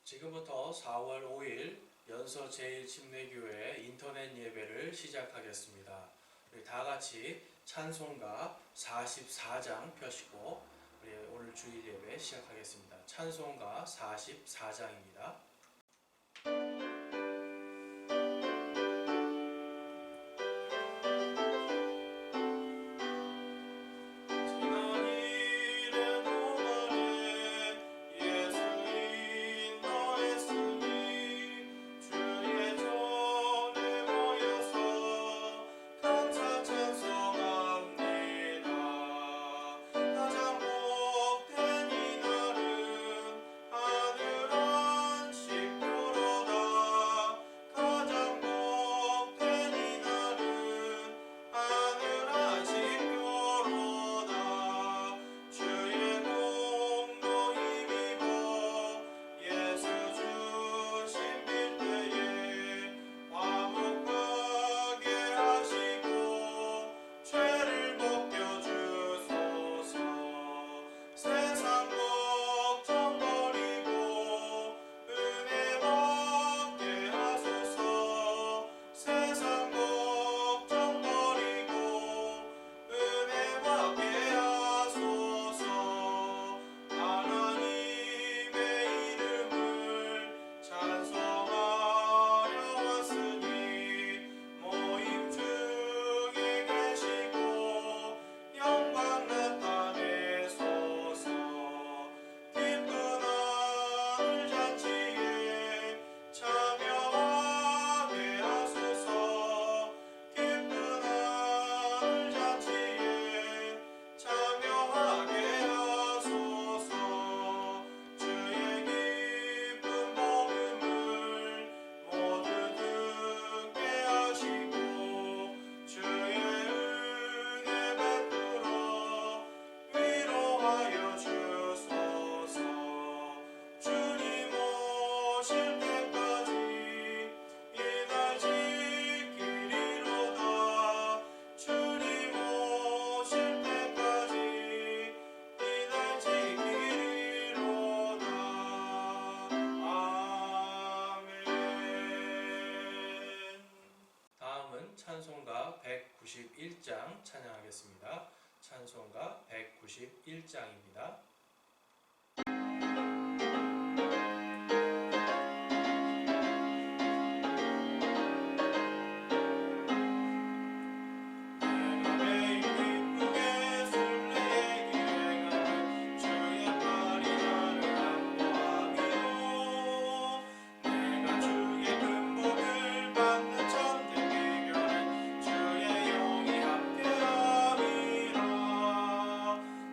지금부터 4월 5일 연서 제1침례교회 인터넷 예배를 시작하겠습니다. 우리 다 같이 찬송가 44장 펴시고 우리 오늘 주일 예배 시작하겠습니다. 찬송가 44장입니다. 찬송가 191장 찬양하겠습니다. 찬송가 191장입니다.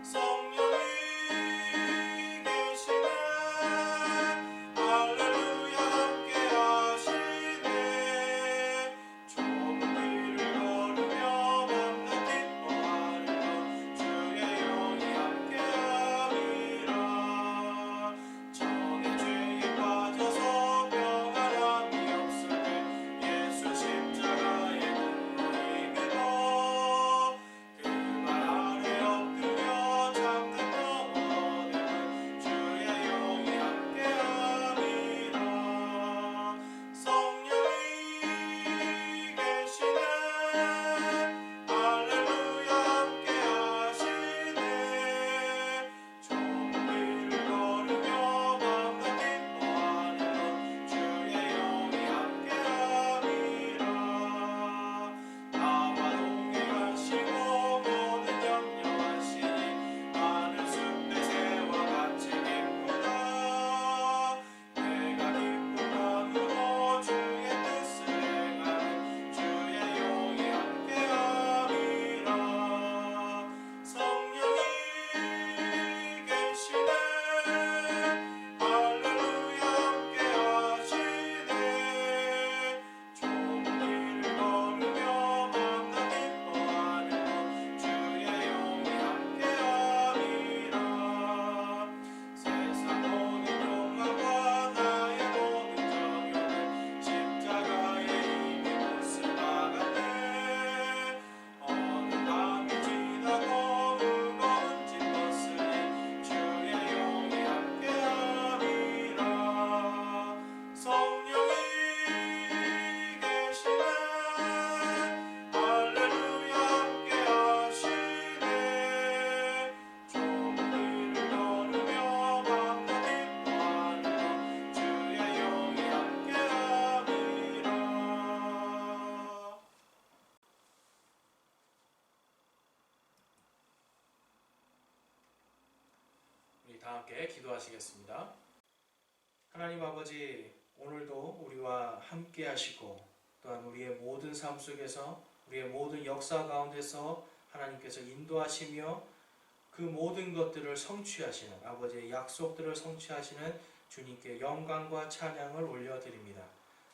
성령이 다 함께 기도하시겠습니다. 하나님 아버지, 오늘도 우리와 함께 하시고 또한 우리의 모든 삶 속에서 우리의 모든 역사 가운데서 하나님께서 인도하시며 그 모든 것들을 성취하시는 아버지의 약속들을 성취하시는 주님께 영광과 찬양을 올려드립니다.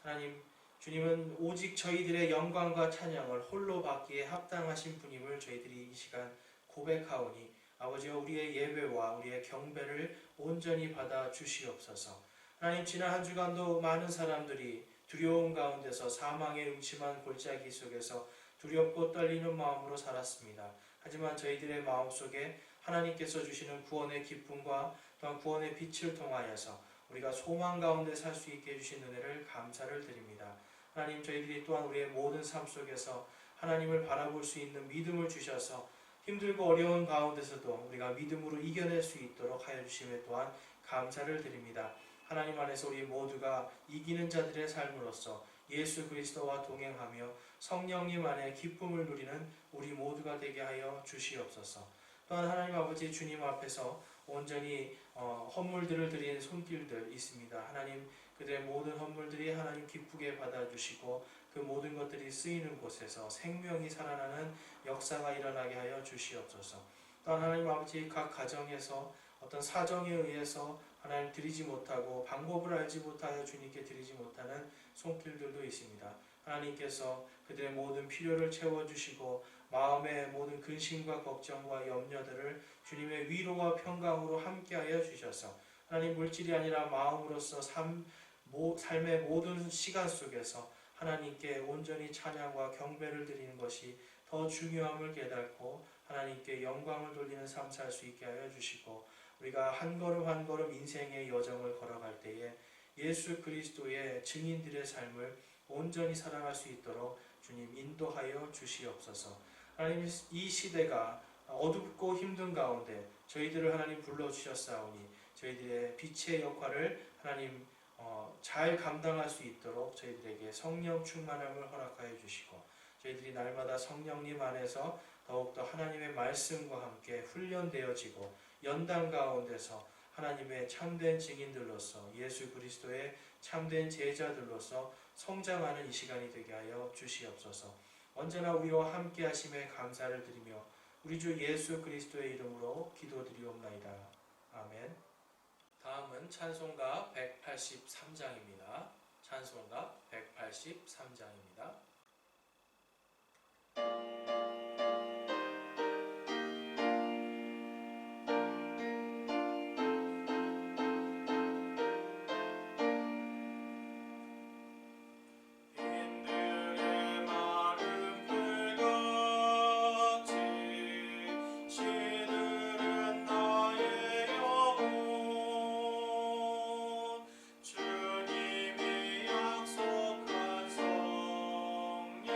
하나님, 주님은 오직 저희들의 영광과 찬양을 홀로 받기에 합당하신 분임을 저희들이 이 시간 고백하오니 아버지여 우리의 예배와 우리의 경배를 온전히 받아 주시옵소서. 하나님, 지난 한 주간도 많은 사람들이 두려움 가운데서 사망의 음침한 골짜기 속에서 두렵고 떨리는 마음으로 살았습니다. 하지만 저희들의 마음속에 하나님께서 주시는 구원의 기쁨과 또한 구원의 빛을 통하여서 우리가 소망 가운데 살 수 있게 해주신 은혜를 감사를 드립니다. 하나님, 저희들이 또한 우리의 모든 삶 속에서 하나님을 바라볼 수 있는 믿음을 주셔서 힘들고 어려운 가운데서도 우리가 믿음으로 이겨낼 수 있도록 하여 주심에 또한 감사를 드립니다. 하나님 안에서 우리 모두가 이기는 자들의 삶으로서 예수 그리스도와 동행하며 성령님 안에 기쁨을 누리는 우리 모두가 되게 하여 주시옵소서. 또한 하나님 아버지, 주님 앞에서 온전히 헌물들을 드리는 손길들 있습니다. 하나님, 그들의 모든 헌물들이 하나님 기쁘게 받아주시고 그 모든 것들이 쓰이는 곳에서 생명이 살아나는 역사가 일어나게 하여 주시옵소서. 또한 하나님 아버지, 각 가정에서 어떤 사정에 의해서 하나님 드리지 못하고 방법을 알지 못하여 주님께 드리지 못하는 손길들도 있습니다. 하나님께서 그들의 모든 필요를 채워주시고 마음의 모든 근심과 걱정과 염려들을 주님의 위로와 평강으로 함께하여 주셔서 하나님, 물질이 아니라 마음으로서 삶의 모든 시간 속에서 하나님께 온전히 찬양과 경배를 드리는 것이 더 중요함을 깨닫고 하나님께 영광을 돌리는 삶 살 수 있게 하여 주시고 우리가 한 걸음 한 걸음 인생의 여정을 걸어갈 때에 예수 그리스도의 증인들의 삶을 온전히 살아갈 수 있도록 주님 인도하여 주시옵소서. 하나님, 이 시대가 어둡고 힘든 가운데 저희들을 하나님 불러주셨사오니 저희들의 빛의 역할을 하나님 잘 감당할 수 있도록 저희들에게 성령 충만함을 허락하여 주시고 저희들이 날마다 성령님 안에서 더욱더 하나님의 말씀과 함께 훈련되어지고 연단 가운데서 하나님의 참된 증인들로서 예수 그리스도의 참된 제자들로서 성장하는 이 시간이 되게 하여 주시옵소서. 언제나 우리와 함께 하심에 감사를 드리며 우리 주 예수 그리스도의 이름으로 기도드리옵나이다. 아멘. 다음은 찬송가 183장입니다. 찬송가 183장입니다. 주님이 약속한 성령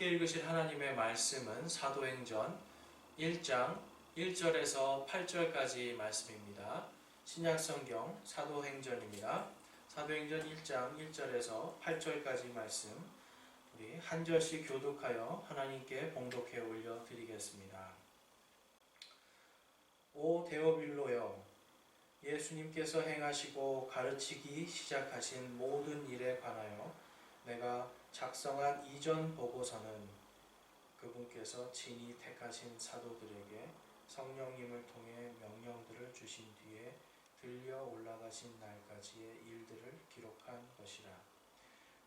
함께 읽으실 하나님의 말씀은 사도행전 1장 1절에서 8절까지 말씀입니다. 신약성경 사도행전입니다. 사도행전 1장 1절에서 8절까지 말씀 우리 한 절씩 교독하여 하나님께 봉독해 올려드리겠습니다. 오 데오빌로여, 예수님께서 행하시고 가르치기 시작하신 모든 일에 관하여 내가 작성한 이전 보고서는 그분께서 친히 택하신 사도들에게 성령님을 통해 명령들을 주신 뒤에 들려 올라가신 날까지의 일들을 기록한 것이라.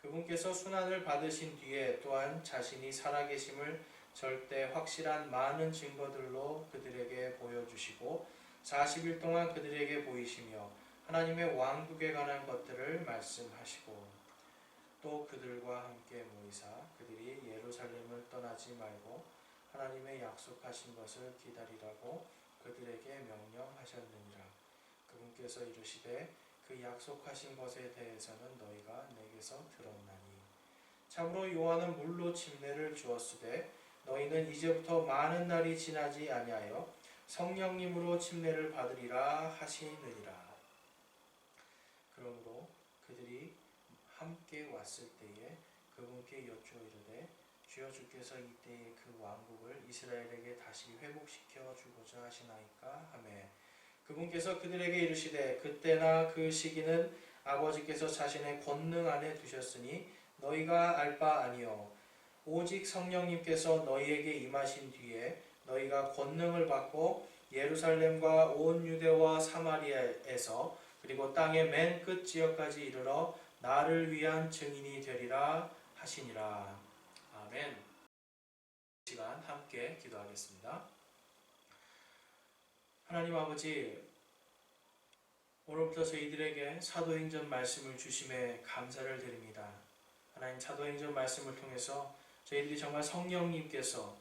그분께서 순환을 받으신 뒤에 또한 자신이 살아계심을 절대 확실한 많은 증거들로 그들에게 보여주시고 40일 동안 그들에게 보이시며 하나님의 왕국에 관한 것들을 말씀하시고 또 그들과 함께 모이사 그들이 예루살렘을 떠나지 말고 하나님의 약속하신 것을 기다리라고 그들에게 명령하셨느니라. 그분께서 이르시되 그 약속하신 것에 대해서는 너희가 내게서 들었나니 참으로 요한은 물로 침례를 주었으되 너희는 이제부터 많은 날이 지나지 아니하여 성령님으로 침례를 받으리라 하시느니라. 그러므로 그들이 함께 왔을 때에 그분께 여쭈어 이르되 주여 주께서 이때에 그 왕국을 이스라엘에게 다시 회복시켜 주고자 하시나이까 하매 그분께서 그들에게 이르시되 그때나 그 시기는 아버지께서 자신의 권능 안에 두셨으니 너희가 알 바 아니요 오직 성령님께서 너희에게 임하신 뒤에 너희가 권능을 받고 예루살렘과 온 유대와 사마리아에서 그리고 땅의 맨 끝 지역까지 이르러 나를 위한 증인이 되리라 하시니라. 아멘. 시간 함께 기도하겠습니다. 하나님 아버지, 오늘부터 저희들에게 사도행전 말씀을 주심에 감사를 드립니다. 하나님, 사도행전 말씀을 통해서 저희들이 정말 성령님께서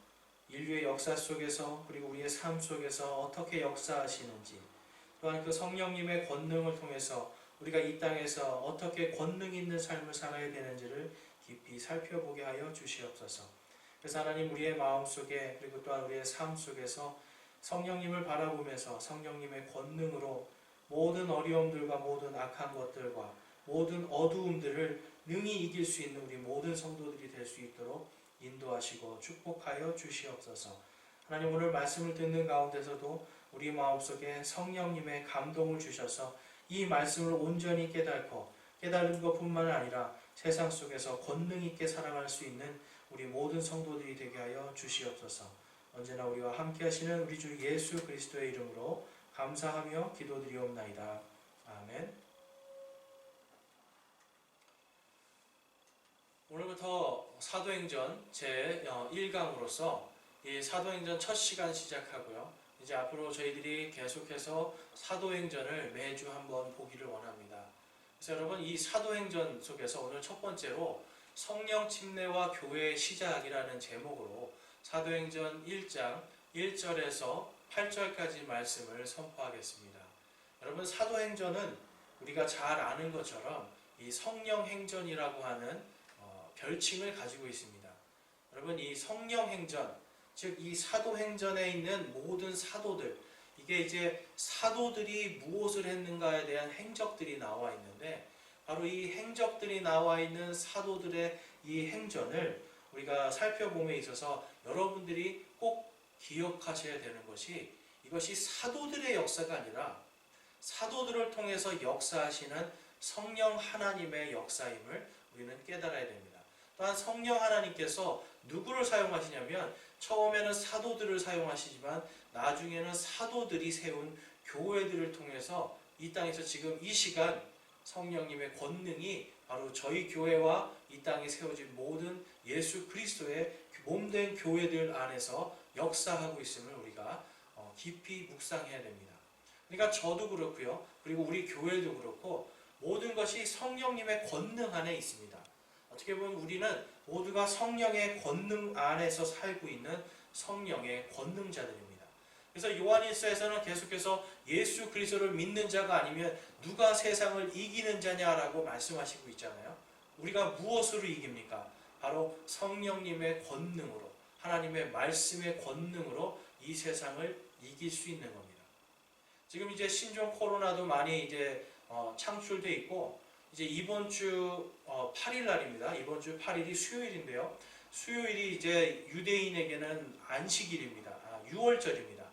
인류의 역사 속에서 그리고 우리의 삶 속에서 어떻게 역사하시는지, 또한 그 성령님의 권능을 통해서 우리가 이 땅에서 어떻게 권능 있는 삶을 살아야 되는지를 깊이 살펴보게 하여 주시옵소서. 그래서 하나님, 우리의 마음속에 그리고 또한 우리의 삶 속에서 성령님을 바라보면서 성령님의 권능으로 모든 어려움들과 모든 악한 것들과 모든 어두움들을 능히 이길 수 있는 우리 모든 성도들이 될 수 있도록 인도하시고 축복하여 주시옵소서. 하나님, 오늘 말씀을 듣는 가운데서도 우리 마음속에 성령님의 감동을 주셔서 이 말씀을 온전히 깨닫고 깨달은 것뿐만 아니라 세상 속에서 권능 있게 살아갈 수 있는 우리 모든 성도들이 되게 하여 주시옵소서. 언제나 우리와 함께 하시는 우리 주 예수 그리스도의 이름으로 감사하며 기도드리옵나이다. 아멘. 오늘부터 사도행전 제1강으로서 이 사도행전 첫 시간 시작하고요. 이제 앞으로 저희들이 계속해서 사도행전을 매주 한번 보기를 원합니다. 그래서 여러분, 이 사도행전 속에서 오늘 첫 번째로 성령 침례와 교회의 시작이라는 제목으로 사도행전 1장 1절에서 8절까지 말씀을 선포하겠습니다. 여러분, 사도행전은 우리가 잘 아는 것처럼 이 성령행전이라고 하는 별칭을 가지고 있습니다. 여러분, 이 성령행전, 즉 이 사도행전에 있는 모든 사도들, 이게 이제 사도들이 무엇을 했는가에 대한 행적들이 나와 있는데, 바로 이 행적들이 나와 있는 사도들의 이 행전을 우리가 살펴봄에 있어서 여러분들이 꼭 기억하셔야 되는 것이, 이것이 사도들의 역사가 아니라 사도들을 통해서 역사하시는 성령 하나님의 역사임을 우리는 깨달아야 됩니다. 또한 성령 하나님께서 누구를 사용하시냐면 처음에는 사도들을 사용하시지만 나중에는 사도들이 세운 교회들을 통해서 이 땅에서 지금 이 시간 성령님의 권능이 바로 저희 교회와 이 땅에 세워진 모든 예수 그리스도의 몸된 교회들 안에서 역사하고 있음을 우리가 깊이 묵상해야 됩니다. 그러니까 저도 그렇고요. 그리고 우리 교회도 그렇고 모든 것이 성령님의 권능 안에 있습니다. 어떻게 보면 우리는 모두가 성령의 권능 안에서 살고 있는 성령의 권능자들입니다. 그래서 요한일서에서는 계속해서 예수 그리스도를 믿는 자가 아니면 누가 세상을 이기는 자냐라고 말씀하시고 있잖아요. 우리가 무엇으로 이깁니까? 바로 성령님의 권능으로, 하나님의 말씀의 권능으로 이 세상을 이길 수 있는 겁니다. 지금 이제 신종 코로나도 많이 이제 창출돼 있고, 이제 이번 주 8일 날입니다. 이번 주 8일이 수요일인데요. 수요일이 이제 유대인에게는 안식일입니다. 유월절입니다.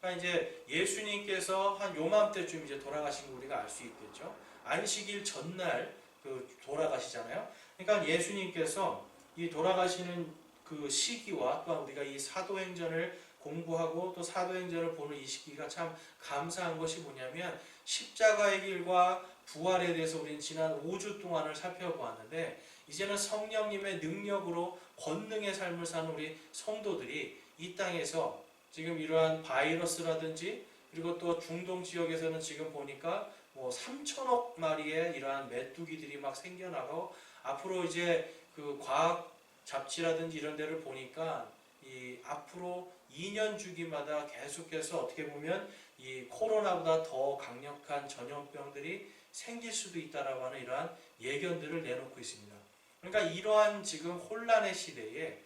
그러니까 이제 예수님께서 한 요맘때쯤 이제 돌아가신 거 우리가 알 수 있겠죠. 안식일 전날 그 돌아가시잖아요. 그러니까 예수님께서 이 돌아가시는 그 시기와 또한 우리가 이 사도행전을 공부하고 또 사도행전을 보는 이 시기가 참 감사한 것이 뭐냐면, 십자가의 길과 부활에 대해서 우리는 지난 5주 동안을 살펴보았는데, 이제는 성령님의 능력으로 권능의 삶을 사는 우리 성도들이 이 땅에서 지금 이러한 바이러스라든지, 그리고 또 중동 지역에서는 지금 보니까 뭐 3천억 마리의 이러한 메뚜기들이 막 생겨나고, 앞으로 이제 그 과학 잡지라든지 이런 데를 보니까 이 앞으로 2년 주기마다 계속해서 어떻게 보면 이 코로나보다 더 강력한 전염병들이 생길 수도 있다라고 하는 이러한 예견들을 내놓고 있습니다. 그러니까 이러한 지금 혼란의 시대에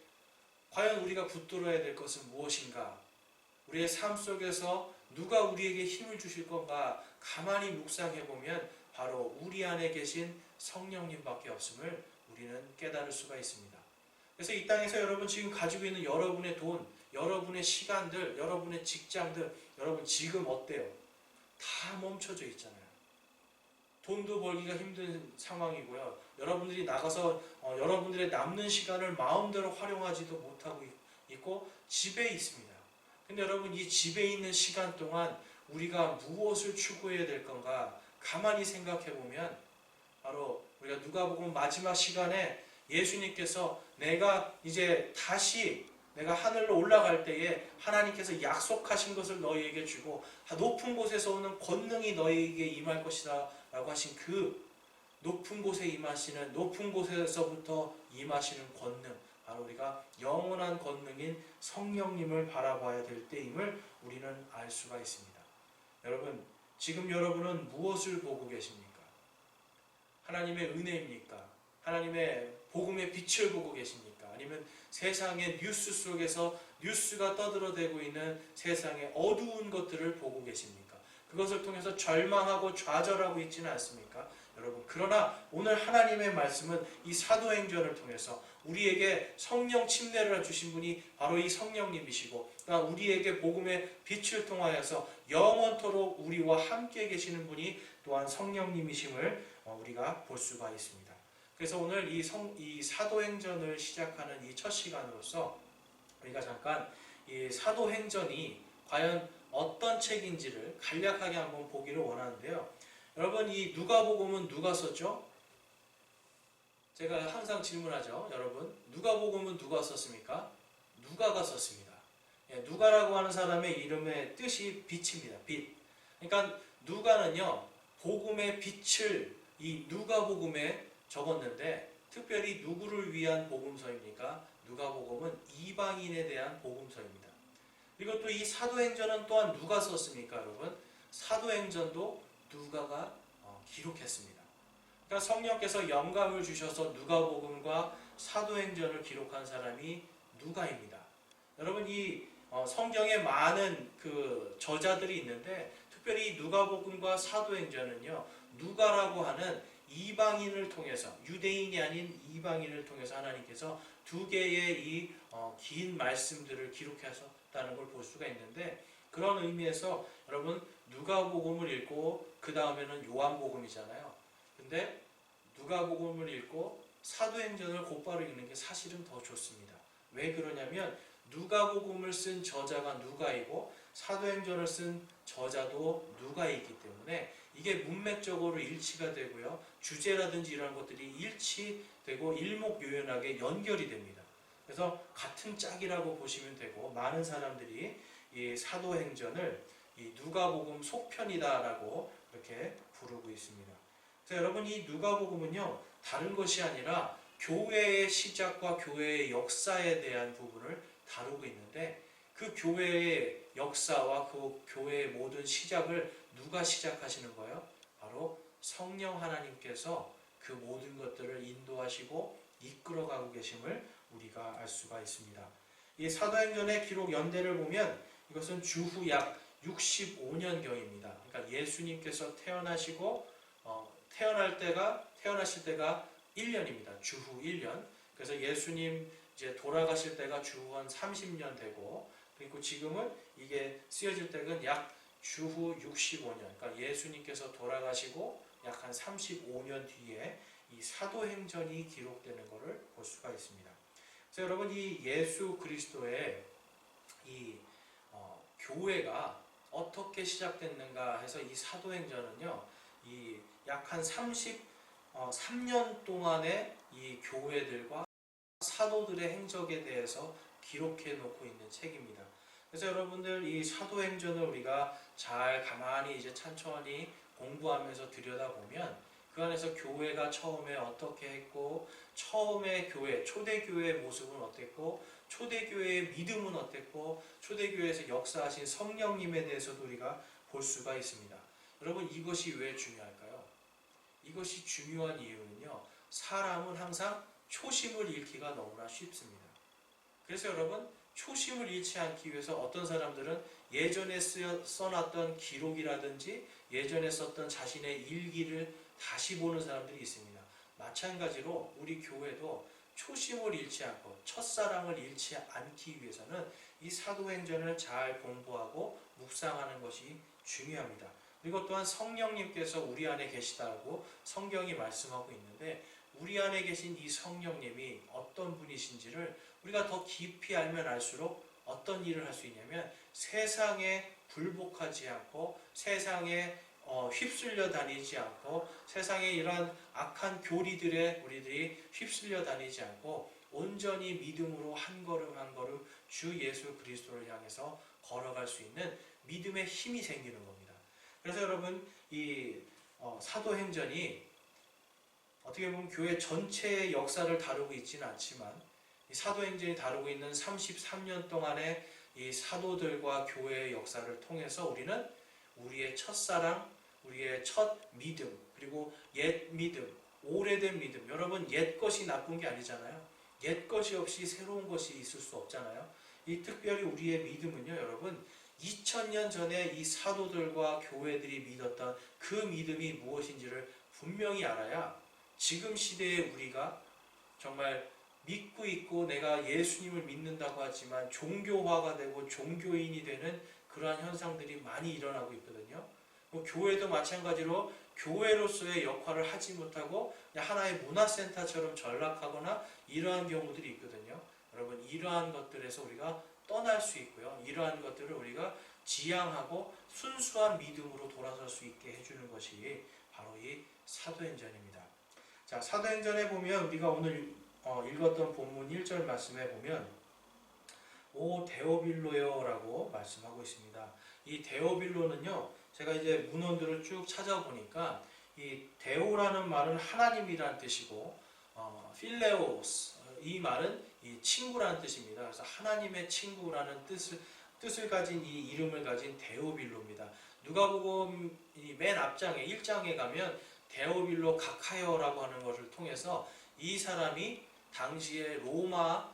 과연 우리가 붙들어야 될 것은 무엇인가? 우리의 삶 속에서 누가 우리에게 힘을 주실 건가? 가만히 묵상해 보면 바로 우리 안에 계신 성령님밖에 없음을 우리는 깨달을 수가 있습니다. 그래서 이 땅에서 여러분 지금 가지고 있는 여러분의 돈, 여러분의 시간들, 여러분의 직장들, 여러분 지금 어때요? 다 멈춰져 있잖아요. 돈도 벌기가 힘든 상황이고요. 여러분들이 나가서 여러분들의 남는 시간을 마음대로 활용하지도 못하고 있고 집에 있습니다. 근데 여러분, 이 집에 있는 시간 동안 우리가 무엇을 추구해야 될 건가 가만히 생각해 보면 바로 우리가 누가복음 마지막 시간에 예수님께서 내가 이제 다시 내가 하늘로 올라갈 때에 하나님께서 약속하신 것을 너희에게 주고 높은 곳에서 오는 권능이 너희에게 임할 것이다 라고 하신 그 높은 곳에 임하시는, 높은 곳에서부터 임하시는 권능, 바로 우리가 영원한 권능인 성령님을 바라봐야 될 때임을 우리는 알 수가 있습니다. 여러분, 지금 여러분은 무엇을 보고 계십니까? 하나님의 은혜입니까? 하나님의 복음의 빛을 보고 계십니까? 아니면 세상의 뉴스 속에서 뉴스가 떠들어대고 있는 세상의 어두운 것들을 보고 계십니까? 그것을 통해서 절망하고 좌절하고 있지는 않습니까? 여러분, 그러나 오늘 하나님의 말씀은 이 사도행전을 통해서 우리에게 성령 침례를 주신 분이 바로 이 성령님이시고, 우리에게 복음의 빛을 통하여서 영원토록 우리와 함께 계시는 분이 또한 성령님이심을 우리가 볼 수가 있습니다. 그래서 오늘 이 사도행전을 시작하는 이 첫 시간으로서 우리가 잠깐 이 사도행전이 과연 어떤 책인지를 간략하게 한번 보기를 원하는데요. 여러분, 이 누가복음은 누가 썼죠? 제가 항상 질문하죠. 여러분, 누가복음은 누가 썼습니까? 누가가 썼습니다. 누가라고 하는 사람의 이름의 뜻이 빛입니다. 빛. 그러니까 누가는요, 복음의 빛을 이 누가복음에 적었는데, 특별히 누구를 위한 복음서입니까? 누가복음은 이방인에 대한 복음서입니다. 그리고 또 이 사도행전은 또한 누가 썼습니까, 여러분? 사도행전도 누가가 기록했습니다. 그러니까 성령께서 영감을 주셔서 누가복음과 사도행전을 기록한 사람이 누가입니다. 여러분, 이 성경에 많은 그 저자들이 있는데, 특별히 누가복음과 사도행전은요, 누가라고 하는 이방인을 통해서, 유대인이 아닌 이방인을 통해서 하나님께서 두 개의 이 긴 말씀들을 기록하셨다는 걸 볼 수가 있는데, 그런 의미에서 여러분, 누가복음을 읽고 그 다음에는 요한복음이잖아요. 근데 누가복음을 읽고 사도행전을 곧바로 읽는 게 사실은 더 좋습니다. 왜 그러냐면 누가복음을 쓴 저자가 누가이고 사도행전을 쓴 저자도 누가이기 때문에 이게 문맥적으로 일치가 되고요, 주제라든지 이런 것들이 일치되고 일목요연하게 연결이 됩니다. 그래서 같은 짝이라고 보시면 되고, 많은 사람들이 이 사도행전을 이 누가복음 속편이다라고 그렇게 부르고 있습니다. 그래서 여러분, 이 누가복음은요, 다른 것이 아니라 교회의 시작과 교회의 역사에 대한 부분을 다루고 있는데, 그 교회의 역사와 그 교회의 모든 시작을 누가 시작하시는 거예요? 바로 성령 하나님께서 그 모든 것들을 인도하시고 이끌어가고 계심을 우리가 알 수가 있습니다. 이 사도행전의 기록 연대를 보면 이것은 주후 약 65년경입니다. 그러니까 예수님께서 태어나실 때가 1년입니다. 주후 1년. 그래서 예수님 이제 돌아가실 때가 주후 한 30년 되고, 그리고 지금은 이게 쓰여질 때는 약 주후 65년. 그러니까 예수님께서 돌아가시고 약 한 35년 뒤에 이 사도행전이 기록되는 것을 볼 수가 있습니다. 그래서 여러분, 이 예수 그리스도의 이 교회가 어떻게 시작됐는가 해서 이 사도행전은요, 이 약 한 33년 동안의 이 교회들과 사도들의 행적에 대해서 기록해 놓고 있는 책입니다. 그래서 여러분들, 이 사도행전을 우리가 잘 가만히 이제 천천히 공부하면서 들여다보면 그 안에서 교회가 처음에 어떻게 했고, 처음에 초대교회의 모습은 어땠고, 초대교회의 믿음은 어땠고, 초대교회에서 역사하신 성령님에 대해서도 우리가 볼 수가 있습니다. 여러분, 이것이 왜 중요할까요? 이것이 중요한 이유는요, 사람은 항상 초심을 잃기가 너무나 쉽습니다. 그래서 여러분, 초심을 잃지 않기 위해서 어떤 사람들은 예전에 써놨던 기록이라든지 예전에 썼던 자신의 일기를 다시 보는 사람들이 있습니다. 마찬가지로 우리 교회도 초심을 잃지 않고 첫사랑을 잃지 않기 위해서는 이 사도행전을 잘 공부하고 묵상하는 것이 중요합니다. 그리고 또한 성령님께서 우리 안에 계시다고 성경이 말씀하고 있는데, 우리 안에 계신 이 성령님이 어떤 분이신지를 우리가 더 깊이 알면 알수록 어떤 일을 할 수 있냐면, 세상에 굴복하지 않고, 세상에 휩쓸려 다니지 않고, 세상에 이러한 악한 교리들에 우리들이 휩쓸려 다니지 않고 온전히 믿음으로 한 걸음 한 걸음 주 예수 그리스도를 향해서 걸어갈 수 있는 믿음의 힘이 생기는 겁니다. 그래서 여러분, 이 사도행전이 어떻게 보면 교회 전체의 역사를 다루고 있지는 않지만, 이 사도행전이 다루고 있는 33년 동안의 이 사도들과 교회의 역사를 통해서 우리는 우리의 첫사랑, 우리의 첫 믿음, 그리고 옛 믿음, 오래된 믿음. 여러분, 옛 것이 나쁜 게 아니잖아요. 옛 것이 없이 새로운 것이 있을 수 없잖아요. 이 특별히 우리의 믿음은요, 여러분, 2000년 전에 이 사도들과 교회들이 믿었던 그 믿음이 무엇인지를 분명히 알아야 지금 시대에 우리가 정말 믿고 있고 내가 예수님을 믿는다고 하지만 종교화가 되고 종교인이 되는 그러한 현상들이 많이 일어나고 있거든요. 교회도 마찬가지로 교회로서의 역할을 하지 못하고 하나의 문화센터처럼 전락하거나 이러한 경우들이 있거든요. 여러분, 이러한 것들에서 우리가 떠날 수 있고요. 이러한 것들을 우리가 지향하고 순수한 믿음으로 돌아설 수 있게 해주는 것이 바로 이 사도행전입니다. 자, 사도행전에 보면 우리가 오늘 읽었던 본문 1절 말씀에 보면 오 데오빌로여 라고 말씀하고 있습니다. 이 데오빌로는요, 제가 이제 문헌들을 쭉 찾아보니까 이 데오라는 말은 하나님이라는 뜻이고, 필레오스, 이 말은 이 친구라는 뜻입니다. 그래서 하나님의 친구라는 뜻을 가진 이 이름을 가진 데오빌로입니다. 누가복음 맨 앞장에 1장에 가면 데오빌로 가카요라고 하는 것을 통해서 이 사람이 당시에 로마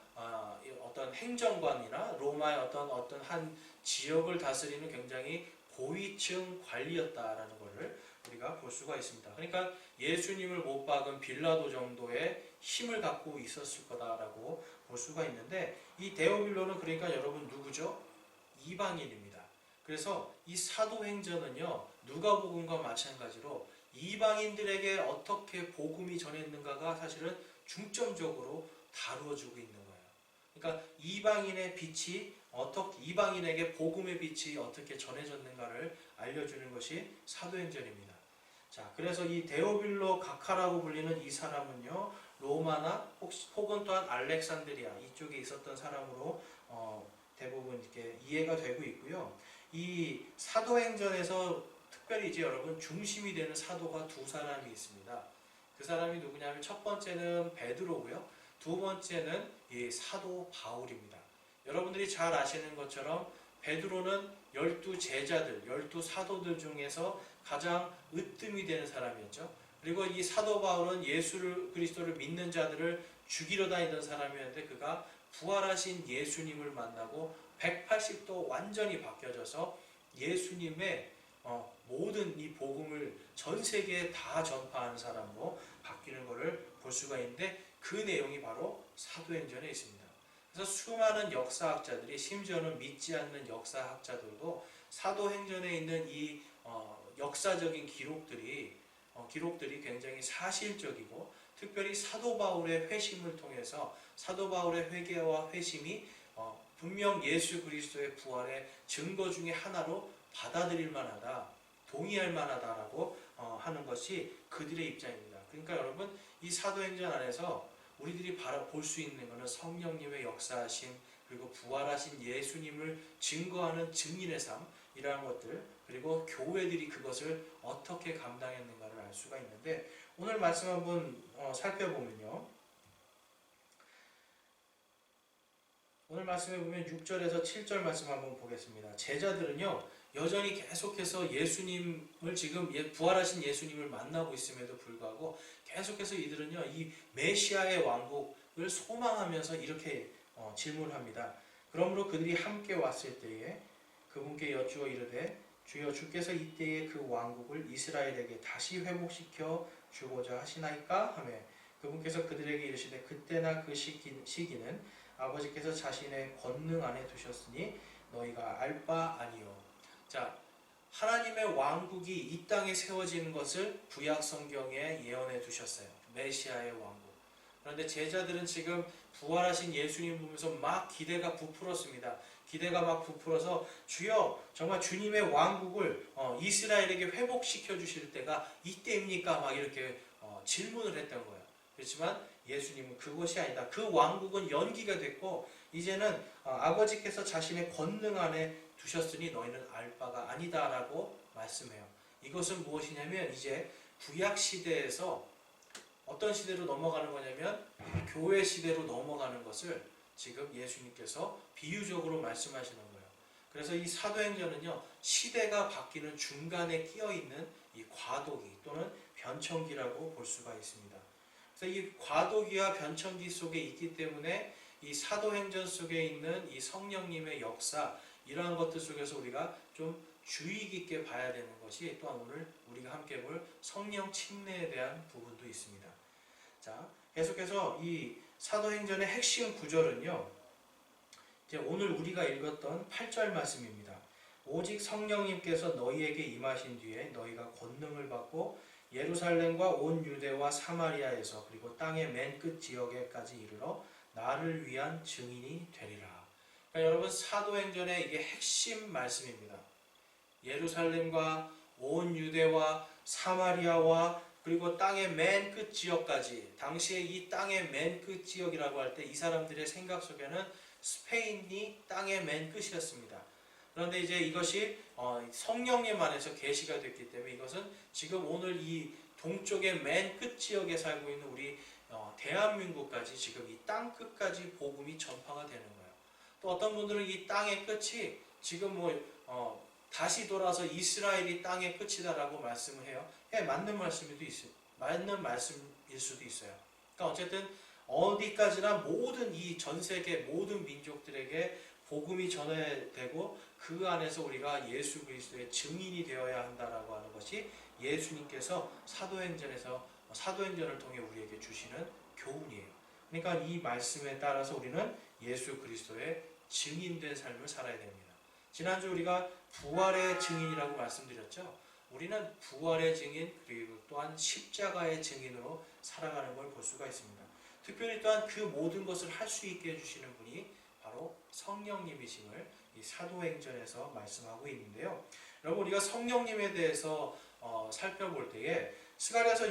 어떤 행정관이나 로마의 어떤 한 지역을 다스리는 굉장히 고위층 관리였다라는 것을 우리가 볼 수가 있습니다. 그러니까 예수님을 못 박은 빌라도 정도의 힘을 갖고 있었을 거다라고 볼 수가 있는데, 이 데오빌로는 그러니까 여러분 누구죠? 이방인입니다. 그래서 이 사도행전은요, 누가복음과 마찬가지로 이방인들에게 어떻게 복음이 전했는가가 사실은 중점적으로 다루어지고 있는 거예요. 그러니까 이방인의 빛이 이방인에게 복음의 빛이 어떻게 전해졌는가를 알려주는 것이 사도행전입니다. 자, 그래서 이 데오빌로 가카라고 불리는 이 사람은요, 로마나 혹은 또한 알렉산드리아 이쪽에 있었던 사람으로 대부분 이렇게 이해가 되고 있고요. 이 사도행전에서 특별히 이제 여러분 중심이 되는 사도가 두 사람이 있습니다. 그 사람이 누구냐면 첫 번째는 베드로고요. 두 번째는 이 사도 바울입니다. 여러분들이 잘 아시는 것처럼 베드로는 12제자들, 12사도들 중에서 가장 으뜸이 되는 사람이었죠. 그리고 이 사도 바울은 예수 그리스도를 믿는 자들을 죽이러 다니던 사람이었는데 그가 부활하신 예수님을 만나고 180도 완전히 바뀌어져서 예수님의 모든 이 복음을 전 세계에 다 전파하는 사람으로 바뀌는 것을 볼 수가 있는데 그 내용이 바로 사도행전에 있습니다. 그래서 수많은 역사학자들이 심지어는 믿지 않는 역사학자들도 사도행전에 있는 이 역사적인 기록들이 굉장히 사실적이고 특별히 사도 바울의 회심을 통해서 사도 바울의 회개와 회심이 분명 예수 그리스도의 부활의 증거 중에 하나로 받아들일 만하다, 동의할 만하다라고 하는 것이 그들의 입장입니다. 그러니까 여러분 이 사도행전 안에서 우리들이 볼 수 있는 것은 성령님의 역사하심 그리고 부활하신 예수님을 증거하는 증인의 삶이라는 것들 그리고 교회들이 그것을 어떻게 감당했는가를 알 수가 있는데 오늘 말씀 한번 살펴보면요. 오늘 말씀에 보면 6절에서 7절 말씀 한번 보겠습니다. 제자들은요 여전히 계속해서 예수님을 지금 부활하신 예수님을 만나고 있음에도 불구하고 계속해서 이들은요 이 메시아의 왕국을 소망하면서 이렇게 질문합니다. 그러므로 그들이 함께 왔을 때에 그분께 여쭈어 이르되 주여 주께서 이때에 그 왕국을 이스라엘에게 다시 회복시켜 주고자 하시나이까 하매 그분께서 그들에게 이르시되 그때나 그 시기는 아버지께서 자신의 권능 안에 두셨으니 너희가 알 바 아니요. 자, 하나님의 왕국이 이 땅에 세워지는 것을 구약 성경에 예언해 두셨어요. 메시아의 왕국. 그런데 제자들은 지금 부활하신 예수님 보면서 막 기대가 부풀었습니다. 기대가 막 부풀어서 주여 정말 주님의 왕국을 이스라엘에게 회복시켜 주실 때가 이때입니까? 막 이렇게 질문을 했던 거예요. 그렇지만 예수님은 그것이 아니다. 그 왕국은 연기가 됐고 이제는 아버지께서 자신의 권능 안에 두셨으니 너희는 알 바가 아니다라고 말씀해요. 이것은 무엇이냐면 이제 구약 시대에서 어떤 시대로 넘어가는 거냐면 교회 시대로 넘어가는 것을 지금 예수님께서 비유적으로 말씀하시는 거예요. 그래서 이 사도행전은요 시대가 바뀌는 중간에 끼어있는 이 과도기 또는 변천기라고 볼 수가 있습니다. 그래서 이 과도기와 변천기 속에 있기 때문에 이 사도행전 속에 있는 이 성령님의 역사 이러한 것들 속에서 우리가 좀 주의 깊게 봐야 되는 것이 또한 오늘 우리가 함께 볼 성령 침례에 대한 부분도 있습니다. 자, 계속해서 이 사도행전의 핵심 구절은요. 이제 오늘 우리가 읽었던 8절 말씀입니다. 오직 성령님께서 너희에게 임하신 뒤에 너희가 권능을 받고 예루살렘과 온 유대와 사마리아에서 그리고 땅의 맨 끝 지역에까지 이르러 나를 위한 증인이 되리라. 그러니까 여러분 사도행전의 이게 핵심 말씀입니다. 예루살렘과 온 유대와 사마리아와 그리고 땅의 맨 끝 지역까지 당시에 이 땅의 맨 끝 지역이라고 할 때 이 사람들의 생각 속에는 스페인이 땅의 맨 끝이었습니다. 그런데 이제 이것이 성령님 안에서 계시가 됐기 때문에 이것은 지금 오늘 이 동쪽의 맨 끝 지역에 살고 있는 우리 대한민국까지 지금 이 땅 끝까지 복음이 전파가 되는 거예요. 또 어떤 분들은 이 땅의 끝이 지금 다시 돌아서 이스라엘이 땅의 끝이다라고 말씀을 해요. 예, 맞는 말씀일 수도 있어요. 그러니까 어쨌든 어디까지나 모든 이 전 세계 모든 민족들에게 복음이 전해되고 그 안에서 우리가 예수 그리스도의 증인이 되어야 한다라고 하는 것이 예수님께서 사도행전을 통해 우리에게 주시는 교훈이에요. 그러니까 이 말씀에 따라서 우리는 예수 그리스도의 증인된 삶을 살아야 됩니다. 지난주 우리가 부활의 증인이라고 말씀드렸죠. 우리는 부활의 증인 그리고 또한 십자가의 증인으로 살아가는 걸 볼 수가 있습니다. 특별히 또한 그 모든 것을 할 수 있게 해주시는 분이 바로 성령님이심을 이 사도행전에서 말씀하고 있는데요. 여러분 우리가 성령님에 대해서 살펴볼 때에 스가랴서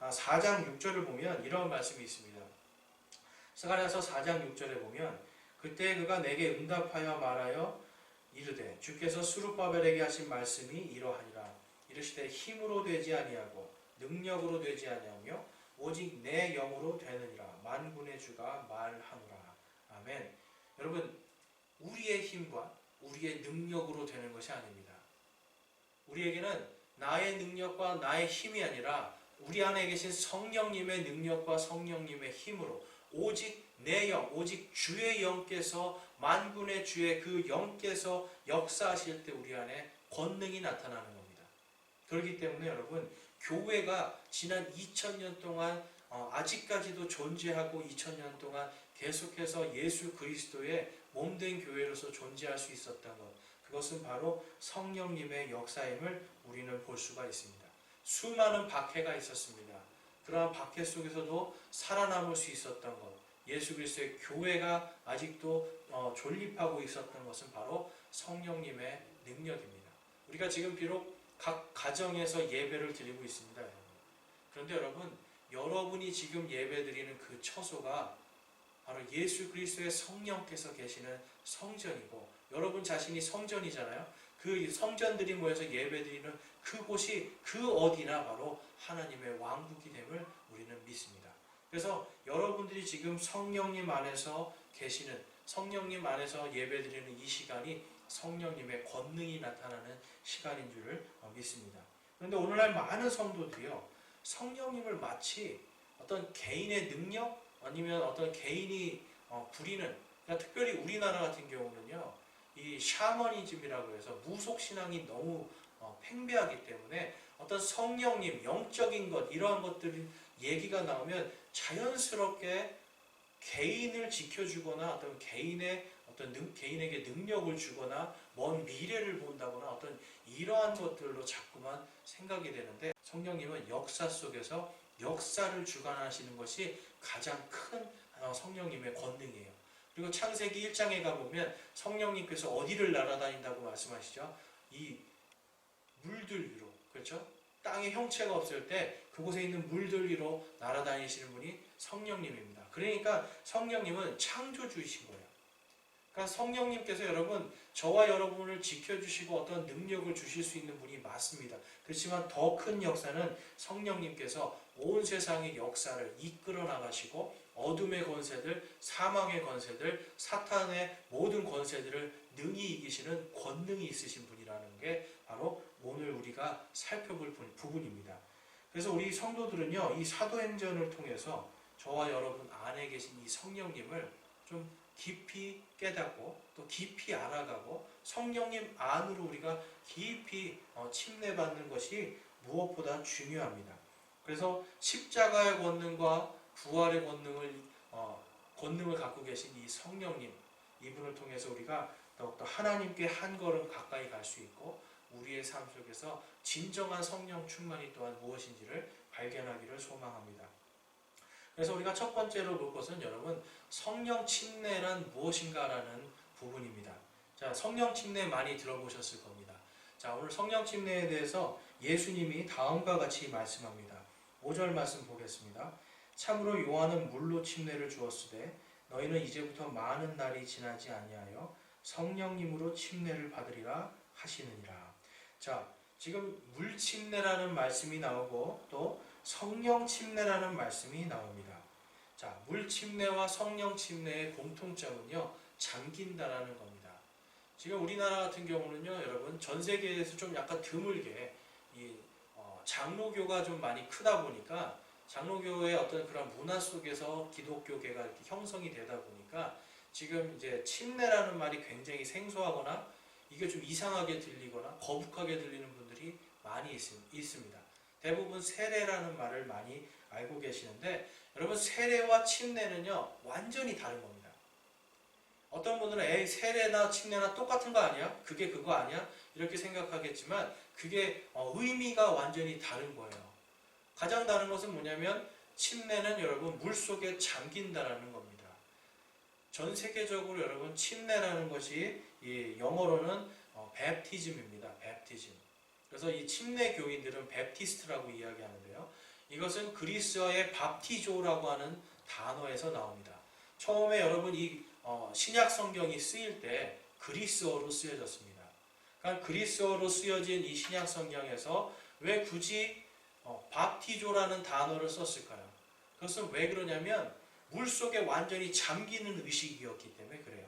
4장 6절을 보면 이런 말씀이 있습니다. 스가랴서 4장 6절에 보면 그때 그가 내게 응답하여 말하여 이르되 주께서 스룹바벨에게 하신 말씀이 이러하니라. 이르시되 힘으로 되지 아니하고 능력으로 되지 아니하며 오직 내 영으로 되느니라. 만군의 주가 말하노라. 아멘. 여러분 우리의 힘과 우리의 능력으로 되는 것이 아닙니다. 우리에게는 나의 능력과 나의 힘이 아니라 우리 안에 계신 성령님의 능력과 성령님의 힘으로 오직 내 영, 오직 주의 영께서 만군의 주의 그 영께서 역사하실 때 우리 안에 권능이 나타나는 겁니다. 그렇기 때문에 여러분, 교회가 지난 2000년 동안 아직까지도 존재하고 2000년 동안 계속해서 예수 그리스도의 몸된 교회로서 존재할 수 있었던 것, 그것은 바로 성령님의 역사임을 우리는 볼 수가 있습니다. 수많은 박해가 있었습니다. 그러한 박해 속에서도 살아남을 수 있었던 것, 예수 그리스도의 교회가 아직도 존립하고 있었던 것은 바로 성령님의 능력입니다. 우리가 지금 비록 각 가정에서 예배를 드리고 있습니다, 여러분. 그런데 여러분이 지금 예배드리는 그 처소가 바로 예수 그리스도의 성령께서 계시는 성전이고, 여러분 자신이 성전이잖아요. 그 성전들이 모여서 예배드리는 그곳이 그 어디나 바로 하나님의 왕국이 됨을 우리는 믿습니다. 그래서 여러분들이 지금 성령님 안에서 계시는, 성령님 안에서 예배드리는 이 시간이 성령님의 권능이 나타나는 시간인 줄을 믿습니다. 그런데 오늘날 많은 성도들이요, 성령님을 마치 어떤 개인의 능력 아니면 어떤 개인이 부리는, 그러니까 특별히 우리나라 같은 경우는요, 이 샤머니즘이라고 해서 무속신앙이 너무 팽배하기 때문에 어떤 성령님, 영적인 것, 이러한 것들이 얘기가 나오면 자연스럽게 개인을 지켜주거나 어떤 개인에게 능력을 주거나 먼 미래를 본다거나 어떤 이러한 것들로 자꾸만 생각이 되는데, 성령님은 역사 속에서 역사를 주관하시는 것이 가장 큰 성령님의 권능이에요. 그리고 창세기 1장에 가보면 성령님께서 어디를 날아다닌다고 말씀하시죠? 이 물들 위로, 그렇죠? 땅에 형체가 없을 때 그곳에 있는 물들 위로 날아다니시는 분이 성령님입니다. 그러니까 성령님은 창조주이신 거예요. 그러니까 성령님께서 여러분, 저와 여러분을 지켜주시고 어떤 능력을 주실 수 있는 분이 맞습니다. 그렇지만 더 큰 역사는 성령님께서 온 세상의 역사를 이끌어 나가시고 어둠의 권세들, 사망의 권세들, 사탄의 모든 권세들을 능히 이기시는 권능이 있으신 분이라는 게 바로 오늘 우리가 살펴볼 부분입니다. 그래서 우리 성도들은요, 이 사도행전을 통해서 저와 여러분 안에 계신 이 성령님을 좀 깊이 깨닫고 또 깊이 알아가고 성령님 안으로 우리가 깊이 침례받는 것이 무엇보다 중요합니다. 그래서 십자가의 권능과 부활의 권능을 갖고 계신 이 성령님, 이분을 통해서 우리가 더욱더 하나님께 한 걸음 가까이 갈 수 있고 우리의 삶 속에서 진정한 성령 충만이 또한 무엇인지를 발견하기를 소망합니다. 그래서 우리가 첫 번째로 볼 것은 여러분, 성령 침례란 무엇인가라는 부분입니다. 자, 성령 침례 많이 들어보셨을 겁니다. 자, 오늘 성령 침례에 대해서 예수님이 다음과 같이 말씀합니다. 5절 말씀 보겠습니다. 참으로 요한은 물로 침례를 주었으되 너희는 이제부터 많은 날이 지나지 아니하여 성령님으로 침례를 받으리라 하시느니라. 자, 지금 물 침례라는 말씀이 나오고 또 성령 침례라는 말씀이 나옵니다. 자, 물 침례와 성령 침례의 공통점은요, 잠긴다라는 겁니다. 지금 우리나라 같은 경우는요, 여러분, 전 세계에서 좀 약간 드물게 장로교가 좀 많이 크다 보니까 장로교의 어떤 그런 문화 속에서 기독교계가 이렇게 형성이 되다 보니까 지금 이제 침례라는 말이 굉장히 생소하거나 이게 좀 이상하게 들리거나 거북하게 들리는 분들이 많이 있습니다. 대부분 세례라는 말을 많이 알고 계시는데 여러분, 세례와 침례는요 완전히 다른 겁니다. 어떤 분들은 에이, 세례나 침례나 똑같은 거 아니야? 그게 그거 아니야? 이렇게 생각하겠지만 그게 의미가 완전히 다른 거예요. 가장 다른 것은 뭐냐면 침례는 여러분 물속에 잠긴다라는 겁니다. 전 세계적으로 여러분 침례라는 것이 이 영어로는 베프티즘입니다. 베프티즘. 그래서 이 침례 교인들은 베프티스트라고 이야기하는데요. 이것은 그리스어의 밥티조라고 하는 단어에서 나옵니다. 처음에 여러분 이 신약 성경이 쓰일 때 그리스어로 쓰여졌습니다. 그러니까 그리스어로 쓰여진 이 신약 성경에서 왜 굳이 밥티조라는 단어를 썼을까요? 그것은 왜 그러냐면 물속에 완전히 잠기는 의식이었기 때문에 그래요.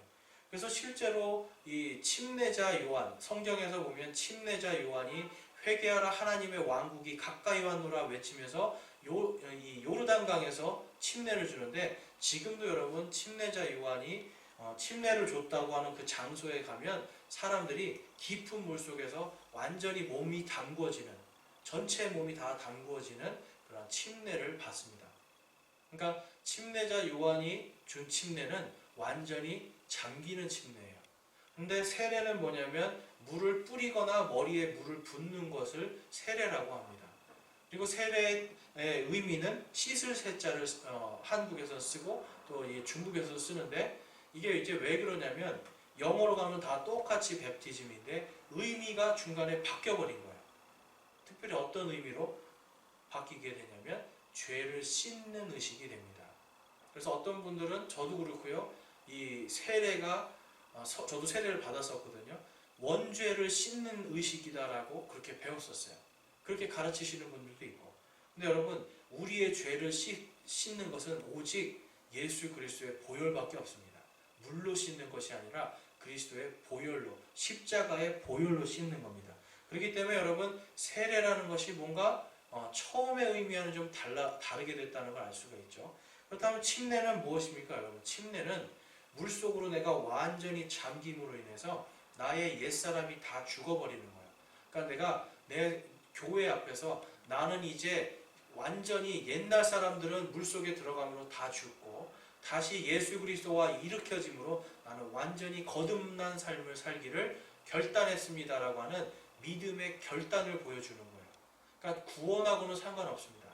그래서 실제로 이 침례자 요한, 성경에서 보면 침례자 요한이 회개하라 하나님의 왕국이 가까이 왔노라 외치면서 이 요르단강에서 침례를 주는데, 지금도 여러분 침례자 요한이 침례를 줬다고 하는 그 장소에 가면 사람들이 깊은 물속에서 완전히 몸이 담구어지는, 전체 몸이 다 담구어지는 그런 침례를 받습니다. 그러니까 침례자 요한이 준 침례는 완전히 잠기는 침례예요. 근데 세례는 뭐냐면 물을 뿌리거나 머리에 물을 붓는 것을 세례라고 합니다. 그리고 세례의 의미는 씻을 세자를 한국에서 쓰고 또 중국에서 쓰는데, 이게 이제 왜 그러냐면 영어로 가면 다 똑같이 베프티즘인데 의미가 중간에 바뀌어버린 거예요. 특별히 어떤 의미로 바뀌게 되냐면 죄를 씻는 의식이 됩니다. 그래서 어떤 분들은, 저도 그렇고요, 이 세례가 저도 세례를 받았었거든요. 원죄를 씻는 의식이다라고 그렇게 배웠었어요. 그렇게 가르치시는 분들도 있고. 근데 여러분, 우리의 죄를 씻는 것은 오직 예수 그리스도의 보혈밖에 없습니다. 물로 씻는 것이 아니라 그리스도의 보혈로, 십자가의 보혈로 씻는 겁니다. 그렇기 때문에 여러분, 세례라는 것이 뭔가 처음의 의미와는 좀 다르게 됐다는 걸 알 수가 있죠. 그렇다면 침례는 무엇입니까, 여러분? 침례는 물속으로 내가 완전히 잠김으로 인해서 나의 옛사람이 다 죽어버리는 거예요. 그러니까 내가 내 교회 앞에서 나는 이제 완전히, 옛날 사람들은 물속에 들어감으로 다 죽고 다시 예수 그리스도와 일으켜짐으로 나는 완전히 거듭난 삶을 살기를 결단했습니다라고 하는 믿음의 결단을 보여주는 거예요. 그러니까 구원하고는 상관없습니다.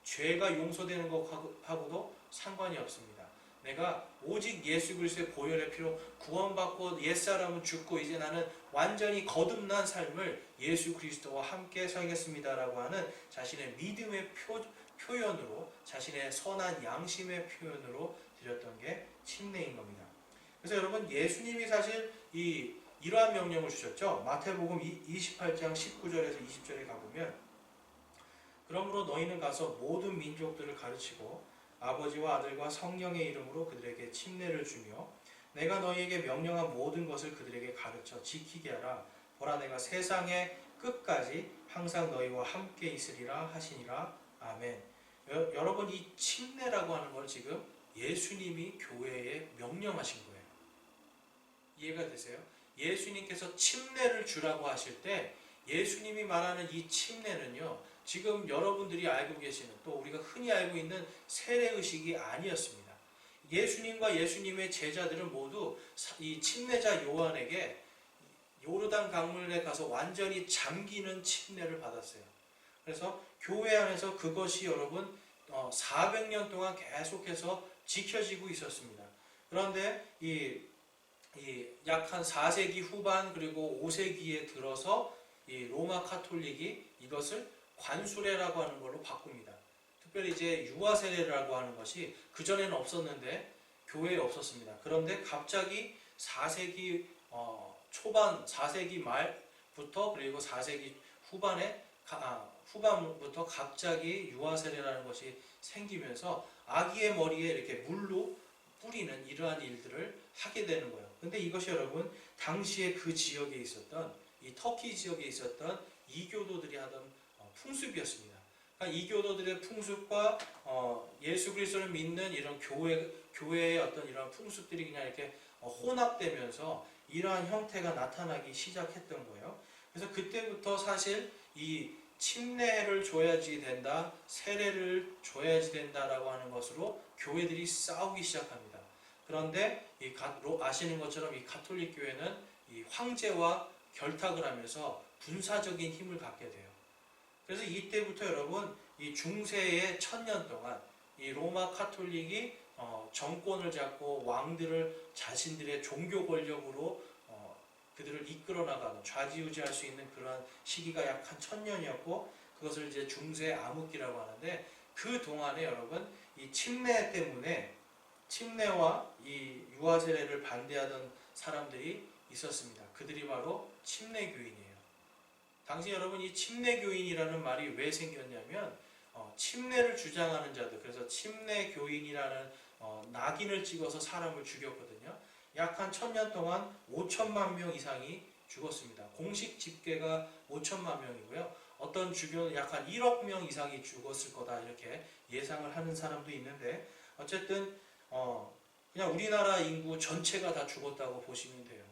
죄가 용서되는 것하고도 상관이 없습니다. 내가 오직 예수 그리스도의 보혈의 피로 구원받고 옛사람은 죽고 이제 나는 완전히 거듭난 삶을 예수 그리스도와 함께 살겠습니다라고 하는 자신의 믿음의 표현으로, 자신의 선한 양심의 표현으로 드렸던 게 침례인 겁니다. 그래서 여러분, 예수님이 사실 이러한 명령을 주셨죠. 마태복음 28장 19절에서 20절에 가보면, 그러므로 너희는 가서 모든 민족들을 가르치고 아버지와 아들과 성령의 이름으로 그들에게 침례를 주며 내가 너희에게 명령한 모든 것을 그들에게 가르쳐 지키게 하라. 보라, 내가 세상의 끝까지 항상 너희와 함께 있으리라 하시니라. 아멘. 여러분, 이 침례라고 하는 걸 지금 예수님이 교회에 명령하신 거예요. 이해가 되세요? 예수님께서 침례를 주라고 하실 때 예수님이 말하는 이 침례는요, 지금 여러분들이 알고 계시는, 또 우리가 흔히 알고 있는 세례의식이 아니었습니다. 예수님과 예수님의 제자들은 모두 이 침례자 요한에게 요르단 강물에 가서 완전히 잠기는 침례를 받았어요. 그래서 교회 안에서 그것이 여러분 400년 동안 계속해서 지켜지고 있었습니다. 그런데 약 한 4세기 후반 그리고 5세기에 들어서 이 로마 카톨릭이 이것을 관수례라고 하는 걸로 바꿉니다. 특별히 이제 유아세례라고 하는 것이 그전에는 없었는데 교회에 없었습니다. 그런데 갑자기 4세기 초반, 4세기 말부터 그리고 4세기 후반부터 갑자기 유아세례라는 것이 생기면서 아기의 머리에 이렇게 물로 뿌리는 이러한 일들을 하게 되는 거예요. 근데 이것이 여러분, 당시에 그 지역에 있었던, 이 터키 지역에 있었던 이교도들이 하던 풍습이었습니다. 그러니까 이교도들의 풍습과 예수 그리스도를 믿는 이런 교회의 어떤 이런 풍습들이 그냥 이렇게 혼합되면서 이러한 형태가 나타나기 시작했던 거예요. 그래서 그때부터 사실 이 침례를 줘야지 된다, 세례를 줘야지 된다라고 하는 것으로 교회들이 싸우기 시작합니다. 그런데 아시는 것처럼 이 가톨릭 교회는 이 황제와 결탁을 하면서 군사적인 힘을 갖게 돼요. 그래서 이때부터 여러분, 이 중세의 1000년 동안 이 로마 카톨릭이 정권을 잡고 왕들을 자신들의 종교 권력으로 그들을 이끌어 나가는, 좌지우지할 수 있는 그러한 시기가 약 한 1000년이었고, 그것을 이제 중세 암흑기라고 하는데, 그 동안에 여러분, 이 침례 때문에, 침례와 이 유아세례를 반대하던 사람들이 있었습니다. 그들이 바로 침례교인이에요. 당시 여러분, 이 침례교인이라는 말이 왜 생겼냐면 침례를 주장하는 자들, 그래서 침례교인이라는 낙인을 찍어서 사람을 죽였거든요. 약 한 1000년 동안 5천만 명 이상이 죽었습니다. 공식 집계가 5천만 명이고요. 어떤 주변 약 한 1억 명 이상이 죽었을 거다 이렇게 예상을 하는 사람도 있는데 어쨌든 그냥 우리나라 인구 전체가 다 죽었다고 보시면 돼요.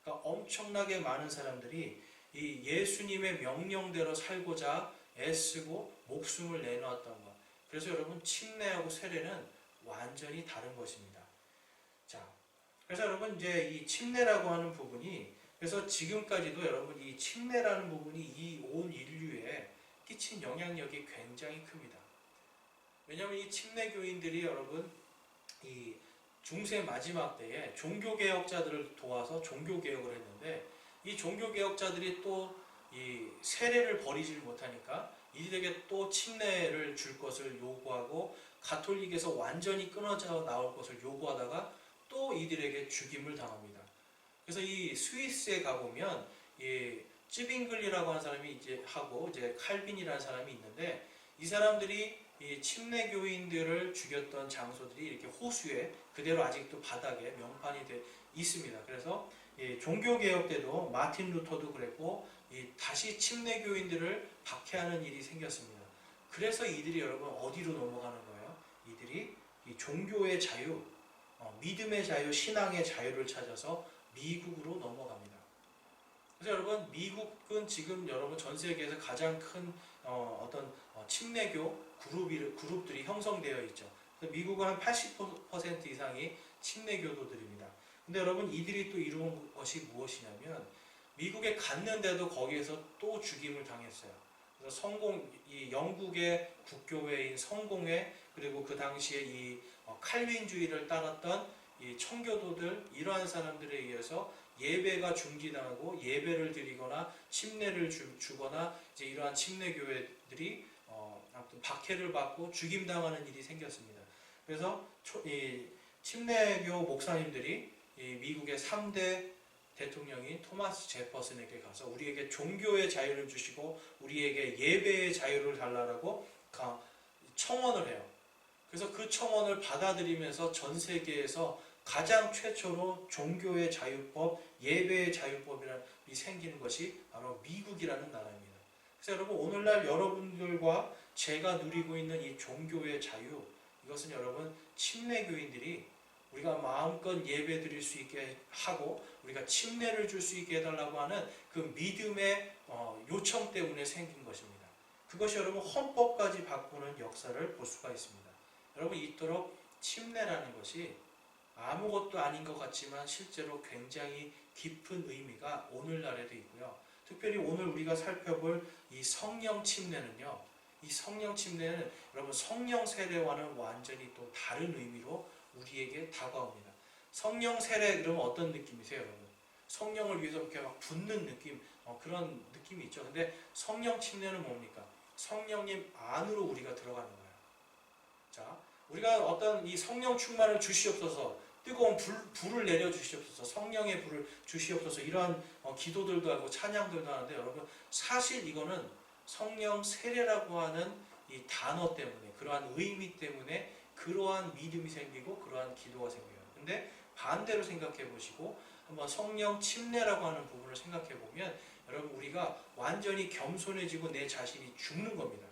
그러니까 엄청나게 많은 사람들이 이 예수님의 명령대로 살고자 애쓰고 목숨을 내놓았던 것. 그래서 여러분 침례하고 세례는 완전히 다른 것입니다. 자, 그래서 여러분 이제 이 침례라고 하는 부분이 그래서 지금까지도 여러분 이 침례라는 부분이 이 온 인류에 끼친 영향력이 굉장히 큽니다. 왜냐하면 이 침례교인들이 여러분 이 중세 마지막 때에 종교개혁자들을 도와서 종교개혁을 했는데 이 종교개혁자들이 또 이 세례를 버리질 못하니까 이들에게 또 침례를 줄 것을 요구하고 가톨릭에서 완전히 끊어져 나올 것을 요구하다가 또 이들에게 죽임을 당합니다. 그래서 이 스위스에 가보면 이 찌빙글리라고 하는 사람이 이제 하고 이제 칼빈이라는 사람이 있는데 이 사람들이 이 침례교인들을 죽였던 장소들이 이렇게 호수에 그대로 아직도 바닥에 명판이 돼 있습니다. 그래서 이 종교개혁 때도 마틴 루터도 그랬고 이 다시 침례교인들을 박해하는 일이 생겼습니다. 그래서 이들이 여러분 어디로 넘어가는 거예요? 이들이 이 종교의 자유, 믿음의 자유, 신앙의 자유를 찾아서 미국으로 넘어갑니다. 그래서 여러분 미국은 지금 여러분 전 세계에서 가장 큰 어떤 침례교 그룹들이 형성되어 있죠. 그래서 미국은 한 80% 이상이 침례교도들입니다. 근데 여러분 이들이 또 이룬 것이 무엇이냐면 미국에 갔는데도 거기에서 또 죽임을 당했어요. 그래서 이 영국의 국교회인 성공회 그리고 그 당시에 이 칼빈주의를 따랐던 이 청교도들 이러한 사람들에 의해서 예배가 중지당하고 예배를 드리거나 침례를 주거나 이제 이러한 침례교회들이 아무튼 박해를 받고 죽임당하는 일이 생겼습니다. 그래서 이 침례교 목사님들이 이 미국의 3대 대통령인 토마스 제퍼슨에게 가서 우리에게 종교의 자유를 주시고 우리에게 예배의 자유를 달라고 청원을 해요. 그래서 그 청원을 받아들이면서 전 세계에서 가장 최초로 종교의 자유법, 예배의 자유법이라는 생기는 것이 바로 미국이라는 나라입니다. 그래서 여러분 오늘날 여러분들과 제가 누리고 있는 이 종교의 자유 이것은 여러분 침례교인들이 우리가 마음껏 예배 드릴 수 있게 하고 우리가 침례를 줄 수 있게 해달라고 하는 그 믿음의 요청 때문에 생긴 것입니다. 그것이 여러분 헌법까지 바꾸는 역사를 볼 수가 있습니다. 여러분 이토록 침례라는 것이 아무것도 아닌 것 같지만 실제로 굉장히 깊은 의미가 오늘날에도 있고요. 특별히 오늘 우리가 살펴볼 이 성령 침례는요. 이 성령 침례는 여러분 성령 세례와는 완전히 또 다른 의미로 우리에게 다가옵니다. 성령 세례 그러면 어떤 느낌이세요, 여러분? 성령을 위해서 이렇게 막 붓는 느낌, 그런 느낌이 있죠. 근데 성령 침례는 뭡니까? 성령님 안으로 우리가 들어가는 거예요. 자, 우리가 어떤 이 성령 충만을 주시옵소서, 뜨거운 불을 내려 주시옵소서, 성령의 불을 주시옵소서 이러한 기도들도 하고 찬양들도 하는데 여러분 사실 이거는 성령 세례라고 하는 이 단어 때문에 그러한 의미 때문에 그러한 믿음이 생기고 그러한 기도가 생겨요. 근데 반대로 생각해 보시고 한번 성령 침례라고 하는 부분을 생각해 보면 여러분 우리가 완전히 겸손해지고 내 자신이 죽는 겁니다.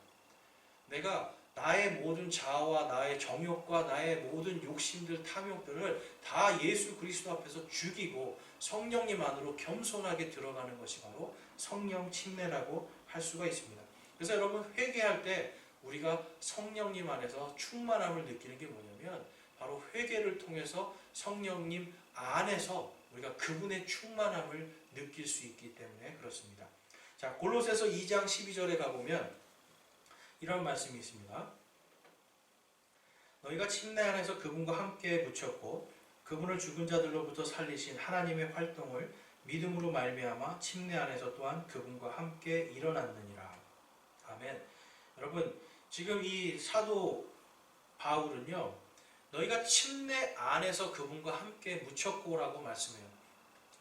내가 나의 모든 자아와 나의 정욕과 나의 모든 욕심들, 탐욕들을 다 예수 그리스도 앞에서 죽이고 성령님 안으로 겸손하게 들어가는 것이 바로 성령 침례라고 할 수가 있습니다. 그래서 여러분 회개할 때 우리가 성령님 안에서 충만함을 느끼는 게 뭐냐면 바로 회개를 통해서 성령님 안에서 우리가 그분의 충만함을 느낄 수 있기 때문에 그렇습니다. 자, 골로새서 2장 12절에 가보면 이런 말씀이 있습니다. 너희가 침례 안에서 그분과 함께 묻혔고 그분을 죽은 자들로부터 살리신 하나님의 활동을 믿음으로 말미암아 침례 안에서 또한 그분과 함께 일어났느니라. 아멘. 여러분 지금 이 사도 바울은요 너희가 침례 안에서 그분과 함께 묻혔고라고 말씀해요.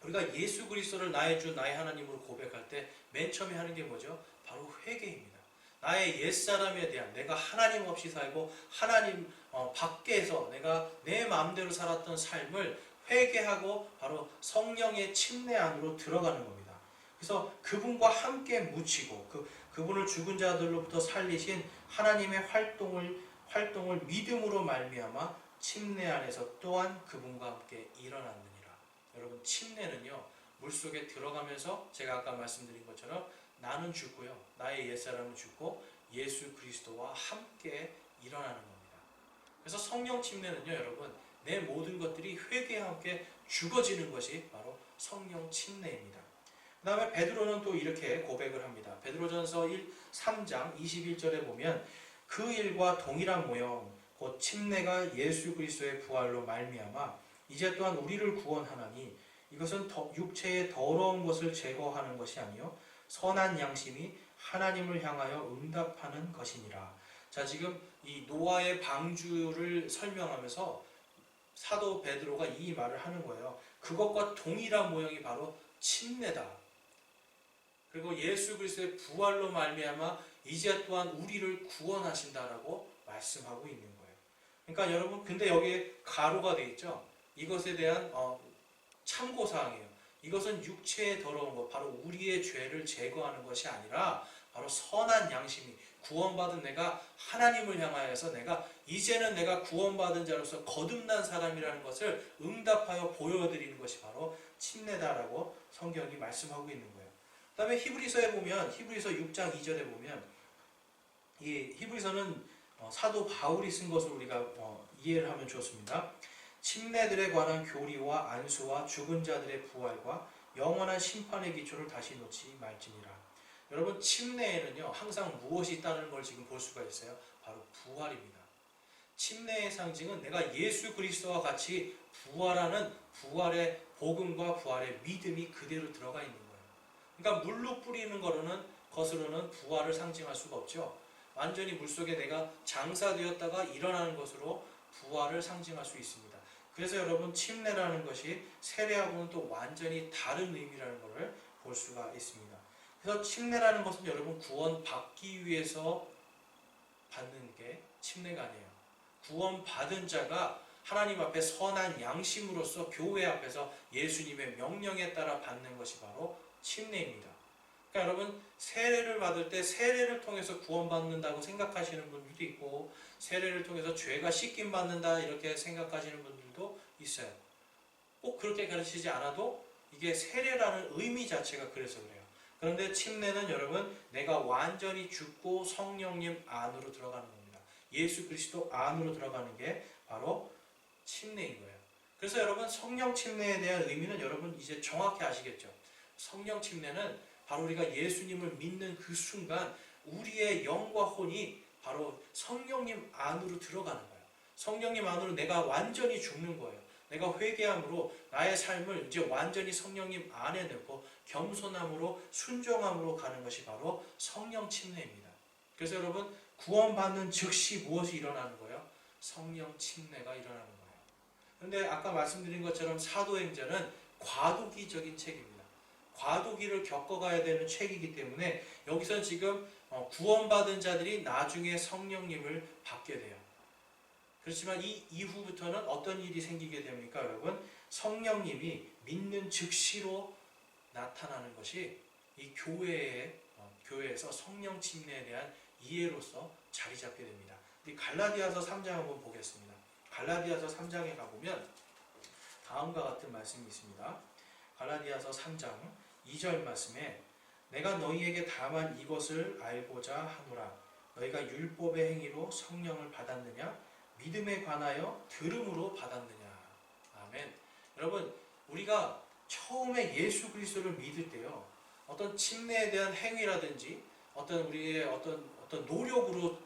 우리가 예수 그리스도를 나의 주 나의 하나님으로 고백할 때 맨 처음에 하는 게 뭐죠? 바로 회개입니다. 나의 옛사람에 대한 내가 하나님 없이 살고 하나님 밖에서 내가 내 마음대로 살았던 삶을 회개하고 바로 성령의 침례 안으로 들어가는 겁니다. 그래서 그분과 함께 묻히고 그분을 죽은 자들로부터 살리신 하나님의 활동을 믿음으로 말미암아 침례 안에서 또한 그분과 함께 일어났느니라. 여러분, 침례는요, 물속에 들어가면서 제가 아까 말씀드린 것처럼 나는 죽고요, 나의 옛사람은 죽고 예수 그리스도와 함께 일어나는 겁니다. 그래서 성령 침례는요, 여러분, 내 모든 것들이 회개와 함께 죽어지는 것이 바로 성령 침례입니다. 그 다음에 베드로는 또 이렇게 고백을 합니다. 베드로전서 3장 21절에 보면 그 일과 동일한 모형 곧 침례가 예수 그리스도의 부활로 말미암아 이제 또한 우리를 구원하나니 이것은 육체의 더러운 것을 제거하는 것이 아니요 선한 양심이 하나님을 향하여 응답하는 것이니라. 자, 지금 이 노아의 방주를 설명하면서 사도 베드로가 이 말을 하는 거예요. 그것과 동일한 모형이 바로 침례다. 그리고 예수 그리스도의 부활로 말미암아 이제 또한 우리를 구원하신다라고 말씀하고 있는 거예요. 그러니까 여러분, 근데 여기에 가로가 되어 있죠. 이것에 대한 참고사항이에요. 이것은 육체의 더러운 것, 바로 우리의 죄를 제거하는 것이 아니라 바로 선한 양심이, 구원받은 내가 하나님을 향하여서 이제는 내가 구원받은 자로서 거듭난 사람이라는 것을 응답하여 보여드리는 것이 바로 침례다라고 성경이 말씀하고 있는 거예요. 그 다음에 히브리서에 보면, 히브리서 6장 2절에 보면, 이 히브리서는 사도 바울이 쓴 것을 우리가 이해를 하면 좋습니다. 침례들에 관한 교리와 안수와 죽은 자들의 부활과 영원한 심판의 기초를 다시 놓지 말지니라. 여러분, 침례에는요, 항상 무엇이 있다는 걸 지금 볼 수가 있어요. 바로 부활입니다. 침례의 상징은 내가 예수 그리스도와 같이 부활하는 부활의 복음과 부활의 믿음이 그대로 들어가 있는 거예요. 그러니까 물로 뿌리는 것으로는 부활을 상징할 수가 없죠. 완전히 물속에 내가 장사되었다가 일어나는 것으로 부활을 상징할 수 있습니다. 그래서 여러분, 침례라는 것이 세례하고는 또 완전히 다른 의미라는 것을 볼 수가 있습니다. 그래서 침례라는 것은 여러분, 구원받기 위해서 받는 게 침례가 아니에요. 구원받은 자가 하나님 앞에 선한 양심으로서 교회 앞에서 예수님의 명령에 따라 받는 것이 바로 침례입니다. 그러니까 여러분, 세례를 받을 때 세례를 통해서 구원받는다고 생각하시는 분들도 있고, 세례를 통해서 죄가 씻김 받는다 이렇게 생각하시는 분들도 있어요. 꼭 그렇게 가르치지 않아도 이게 세례라는 의미 자체가 그래서 그래요. 그런데 침례는 여러분, 내가 완전히 죽고 성령님 안으로 들어가는 겁니다. 예수 그리스도 안으로 들어가는 게 바로 침례인 거예요. 그래서 여러분, 성령 침례에 대한 의미는 여러분 이제 정확히 아시겠죠? 성령 침례는 바로 우리가 예수님을 믿는 그 순간 우리의 영과 혼이 바로 성령님 안으로 들어가는 거예요. 성령님 안으로 내가 완전히 죽는 거예요. 내가 회개함으로 나의 삶을 이제 완전히 성령님 안에 넣고 겸손함으로 순종함으로 가는 것이 바로 성령 침례입니다. 그래서 여러분, 구원받는 즉시 무엇이 일어나는 거예요? 성령 침례가 일어나는 거예요. 그런데 아까 말씀드린 것처럼 사도행전은 과도기적인 책입니다. 과도기를 겪어가야 되는 책이기 때문에 여기서 지금 구원받은 자들이 나중에 성령님을 받게 돼요. 그렇지만 이 이후부터는 어떤 일이 생기게 됩니까, 여러분? 성령님이 믿는 즉시로 나타나는 것이 이 교회에서 성령 침례에 대한 이해로서 자리 잡게 됩니다. 우리 갈라디아서 3장 한번 보겠습니다. 갈라디아서 3장에 가보면 다음과 같은 말씀이 있습니다. 갈라디아서 3장 2절 말씀에 내가 너희에게 다만 이것을 알고자 하노라. 너희가 율법의 행위로 성령을 받았느냐? 믿음에 관하여 들음으로 받았느냐? 아멘. 여러분, 우리가 처음에 예수 그리스도를 믿을 때요, 어떤 침례에 대한 행위라든지 우리의 어떤 노력으로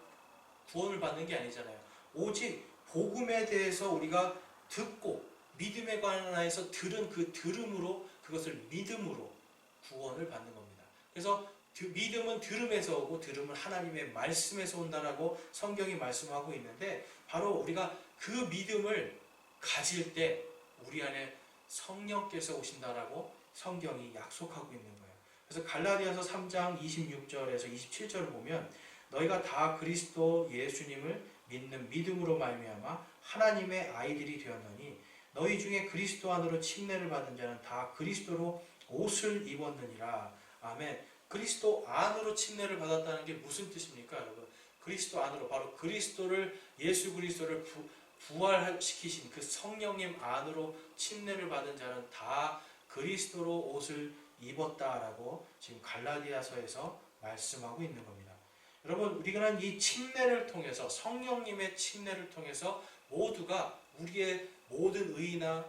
구원을 받는 게 아니잖아요. 오직 복음에 대해서 우리가 듣고 믿음에 관하여서 들은 그 들음으로, 그것을 믿음으로 구원을 받는 겁니다. 그래서 믿음은 들음에서 오고 들음은 하나님의 말씀에서 온다라고 성경이 말씀하고 있는데, 바로 우리가 그 믿음을 가질 때 우리 안에 성령께서 오신다라고 성경이 약속하고 있는 거예요. 그래서 갈라디아서 3장 26절에서 27절을 보면 너희가 다 그리스도 예수님을 믿는 믿음으로 말미암아 하나님의 아이들이 되었느니 너희 중에 그리스도 안으로 침례를 받은 자는 다 그리스도로 옷을 입었느니라. 아멘. 그리스도 안으로 침례를 받았다는 게 무슨 뜻입니까, 여러분? 그리스도 안으로, 바로 그리스도를, 예수 그리스도를 부활시키신 그 성령님 안으로 침례를 받은 자는 다 그리스도로 옷을 입었다라고 지금 갈라디아서에서 말씀하고 있는 겁니다. 여러분, 우리가 이 침례를 통해서, 성령님의 침례를 통해서 모두가 우리의 모든 의나,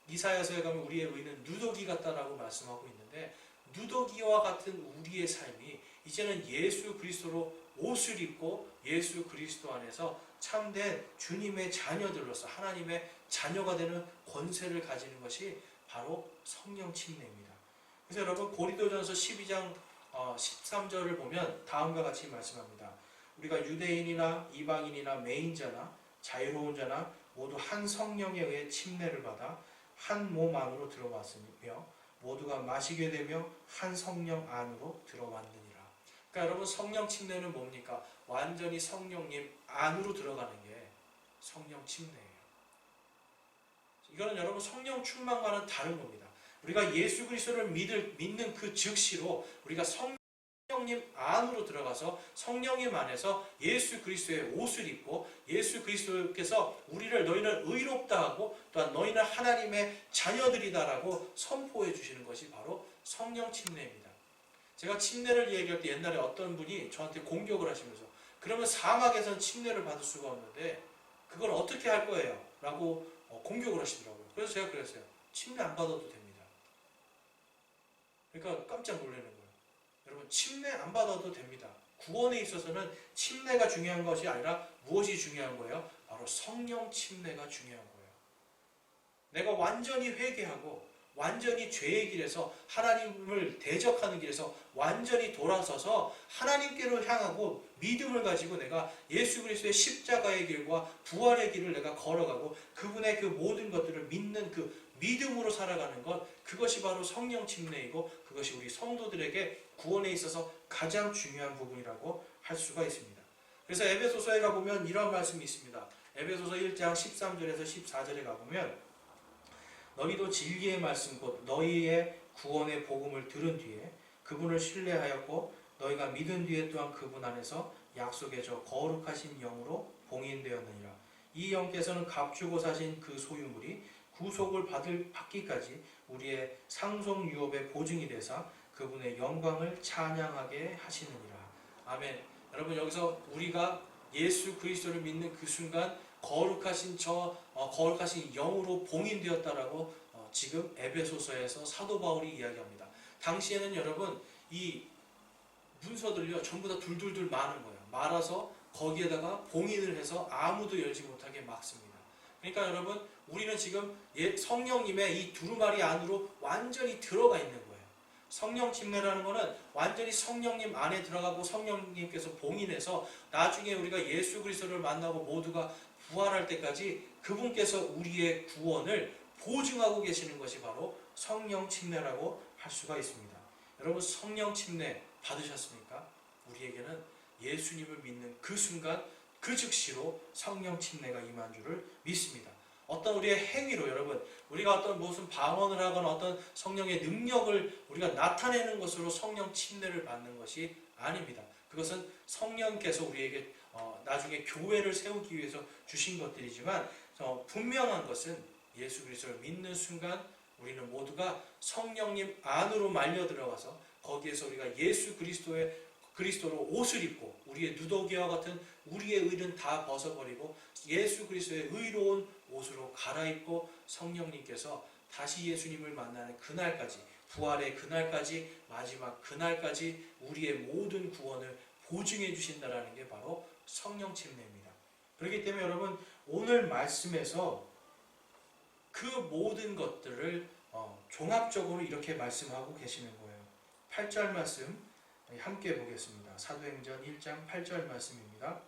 이사야서에 가면 우리의 의는 누더기 같다라고 말씀하고 있는데, 누더기와 같은 우리의 삶이 이제는 예수 그리스도로 옷을 입고 예수 그리스도 안에서 참된 주님의 자녀들로서 하나님의 자녀가 되는 권세를 가지는 것이 바로 성령 침례입니다. 그래서 여러분, 고린도전서 12장 13절을 보면 다음과 같이 말씀합니다. 우리가 유대인이나 이방인이나 매인자나 자유로운 자나 모두 한 성령에 의해 침례를 받아 한 몸 안으로 들어왔으며 모두가 마시게 되며 한 성령 안으로 들어왔느니라. 그러니까 여러분, 성령 침례는 뭡니까? 완전히 성령님 안으로 들어가는 게 성령 침례예요. 이거는 여러분 성령 충만과는 다른 겁니다. 우리가 예수 그리스도를 믿는 그 즉시로 우리가 성령님 안으로 들어가서 성령님 안에서 예수 그리스도의 옷을 입고 예수 그리스도께서 우리를 너희는 의롭다 하고 또한 너희는 하나님의 자녀들이다라고 선포해 주시는 것이 바로 성령 침례입니다. 제가 침례를 얘기할 때 옛날에 어떤 분이 저한테 공격을 하시면서 그러면 사막에선 침례를 받을 수가 없는데 그걸 어떻게 할 거예요? 라고 공격을 하시더라고요. 그래서 제가 그랬어요. 침례 안 받아도 됩니다. 그러니까 깜짝 놀라는 거예요. 여러분, 침례 안 받아도 됩니다. 구원에 있어서는 침례가 중요한 것이 아니라 무엇이 중요한 거예요? 바로 성령 침례가 중요한 거예요. 내가 완전히 회개하고 완전히 죄의 길에서 하나님을 대적하는 길에서 완전히 돌아서서 하나님께로 향하고 믿음을 가지고 내가 예수 그리스도의 십자가의 길과 부활의 길을 내가 걸어가고 그분의 그 모든 것들을 믿는 그 믿음으로 살아가는 것, 그것이 바로 성령 침례이고 그것이 우리 성도들에게 구원에 있어서 가장 중요한 부분이라고 할 수가 있습니다. 그래서 에베소서에 가보면 이런 말씀이 있습니다. 에베소서 1장 13절에서 14절에 가보면 너희도 진리의 말씀 곧 너희의 구원의 복음을 들은 뒤에 그분을 신뢰하였고 너희가 믿은 뒤에 또한 그분 안에서 약속의 저 거룩하신 영으로 봉인되었느니라. 이 영께서는 값주고 사신 그 소유물이 구속을 받기까지 우리의 상속 유업의 보증이 되사 그분의 영광을 찬양하게 하시느니라. 아멘. 여러분, 여기서 우리가 예수 그리스도를 믿는 그 순간 거룩하신 거룩하신 영으로 봉인되었다라고 지금 에베소서에서 사도 바울이 이야기합니다. 당시에는 여러분 이 문서들요 전부 다 둘둘둘 많은 거예요. 말아서 거기에다가 봉인을 해서 아무도 열지 못하게 막습니다. 그러니까 여러분, 우리는 지금 성령님의 이 두루마리 안으로 완전히 들어가 있는 거예요. 성령 침례라는 것은 완전히 성령님 안에 들어가고 성령님께서 봉인해서 나중에 우리가 예수 그리스도를 만나고 모두가 부활할 때까지 그분께서 우리의 구원을 보증하고 계시는 것이 바로 성령 침례라고 할 수가 있습니다. 여러분, 성령 침례 받으셨습니까? 우리에게는 예수님을 믿는 그 순간 그 즉시로 성령 침례가 임한 줄을 믿습니다. 어떤 우리의 행위로 여러분, 우리가 어떤 무슨 방언을 하거나 어떤 성령의 능력을 우리가 나타내는 것으로 성령 침례를 받는 것이 아닙니다. 그것은 성령께서 우리에게 나중에 교회를 세우기 위해서 주신 것들이지만 분명한 것은 예수 그리스도를 믿는 순간 우리는 모두가 성령님 안으로 말려 들어가서 거기에서 우리가 예수 그리스도로 옷을 입고 우리의 누더기와 같은 우리의 의는 다 벗어버리고 예수 그리스도의 의로운 옷으로 갈아입고 성령님께서 다시 예수님을 만나는 그날까지, 부활의 그날까지, 마지막 그날까지 우리의 모든 구원을 보증해 주신다라는 게 바로 성령 침례입니다. 그렇기 때문에 여러분, 오늘 말씀에서 그 모든 것들을 종합적으로 이렇게 말씀하고 계시는 거예요. 8절 말씀 함께 보겠습니다. 사도행전 1장 8절 말씀입니다.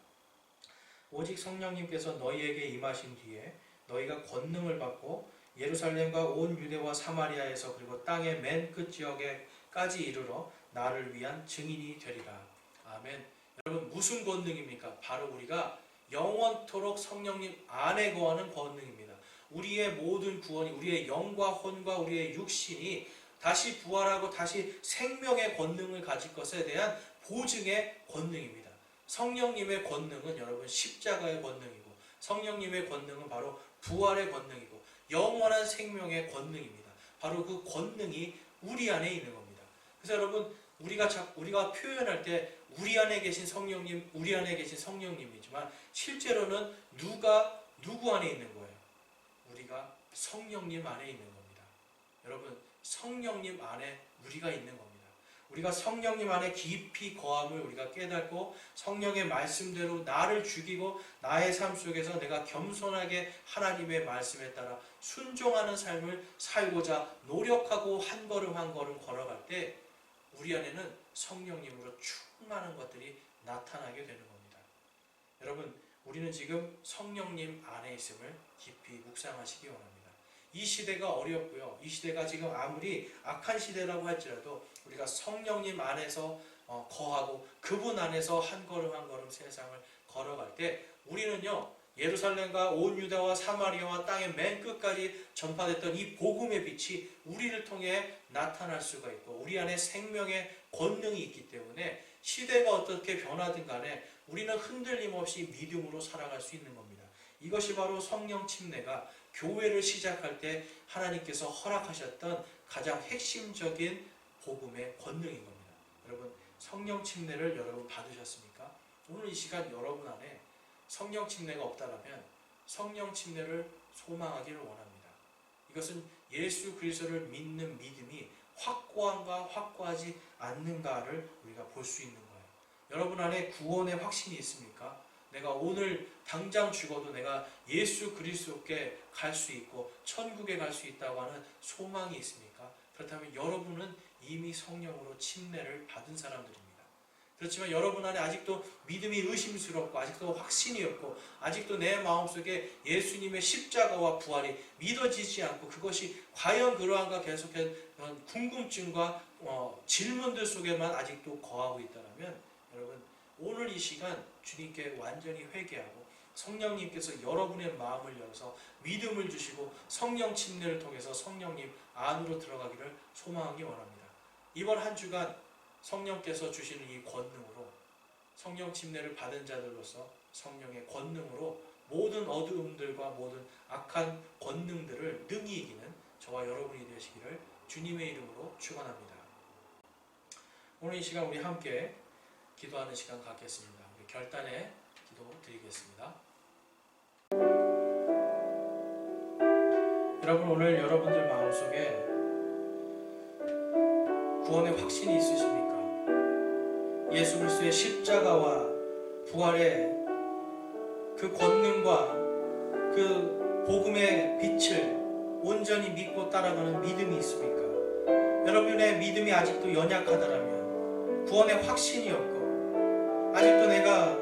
오직 성령님께서 너희에게 임하신 뒤에 너희가 권능을 받고 예루살렘과 온 유대와 사마리아에서 그리고 땅의 맨 끝 지역에까지 이르러 나를 위한 증인이 되리라. 아멘. 여러분, 무슨 권능입니까? 바로 우리가 영원토록 성령님 안에 거하는 권능입니다. 우리의 모든 구원이, 우리의 영과 혼과 우리의 육신이 다시 부활하고 다시 생명의 권능을 가질 것에 대한 보증의 권능입니다. 성령님의 권능은 여러분 십자가의 권능이고, 성령님의 권능은 바로 부활의 권능이고 영원한 생명의 권능입니다. 바로 그 권능이 우리 안에 있는 겁니다. 그래서 여러분 우리가 표현할 때 우리 안에 계신 성령님, 우리 안에 계신 성령님이지만 실제로는 누구 안에 있는 거예요? 우리가 성령님 안에 있는 겁니다. 여러분 성령님 안에 우리가 있는 겁니다. 우리가 성령님 안에 깊이 거함을 우리가 깨닫고 성령의 말씀대로 나를 죽이고 나의 삶 속에서 내가 겸손하게 하나님의 말씀에 따라 순종하는 삶을 살고자 노력하고 한 걸음 한 걸음 걸어갈 때 우리 안에는 성령님으로 충만한 것들이 나타나게 되는 겁니다. 여러분 우리는 지금 성령님 안에 있음을 깊이 묵상하시기 원합니다. 이 시대가 어렵고요. 이 시대가 지금 아무리 악한 시대라고 할지라도 우리가 성령님 안에서 거하고 그분 안에서 한 걸음 한 걸음 세상을 걸어갈 때 우리는요 예루살렘과 온 유다와 사마리아와 땅의 맨 끝까지 전파됐던 이 복음의 빛이 우리를 통해 나타날 수가 있고 우리 안에 생명의 권능이 있기 때문에 시대가 어떻게 변하든 간에 우리는 흔들림 없이 믿음으로 살아갈 수 있는 겁니다. 이것이 바로 성령 침례가 교회를 시작할 때 하나님께서 허락하셨던 가장 핵심적인 복음의 권능인 겁니다. 여러분 성령 침례를 여러분 받으셨습니까? 오늘 이 시간 여러분 안에 성령 침례가 없다라면 성령 침례를 소망하기를 원합니다. 이것은 예수 그리스도를 믿는 믿음이 확고한가 확고하지 않는가를 우리가 볼 수 있는 거예요. 여러분 안에 구원의 확신이 있습니까? 내가 오늘 당장 죽어도 내가 예수 그리스도께 갈 수 있고 천국에 갈 수 있다고 하는 소망이 있습니까? 그렇다면 여러분은 이미 성령으로 침례를 받은 사람들입니다. 그렇지만 여러분 안에 아직도 믿음이 의심스럽고 아직도 확신이 없고 아직도 내 마음속에 예수님의 십자가와 부활이 믿어지지 않고 그것이 과연 그러한가 계속해서 궁금증과 질문들 속에만 아직도 거하고 있다면 여러분 오늘 이 시간 주님께 완전히 회개하고 성령님께서 여러분의 마음을 열어서 믿음을 주시고 성령 침례를 통해서 성령님 안으로 들어가기를 소망하기 원합니다. 이번 한 주간 성령께서 주시는 이 권능으로 성령 침례를 받은 자들로서 성령의 권능으로 모든 어두움들과 모든 악한 권능들을 능히 이기는 저와 여러분이 되시기를 주님의 이름으로 축원합니다. 오늘 이 시간 우리 함께 기도하는 시간 갖겠습니다. 우리 결단의 기도 드리겠습니다. 여러분 오늘 여러분들 마음속에 구원의 확신이 있으십니까? 예수 그리스도의 십자가와 부활의 그 권능과 그 복음의 빛을 온전히 믿고 따라가는 믿음이 있습니까? 여러분의 믿음이 아직도 연약하다라면 구원의 확신이 없고 아직도 내가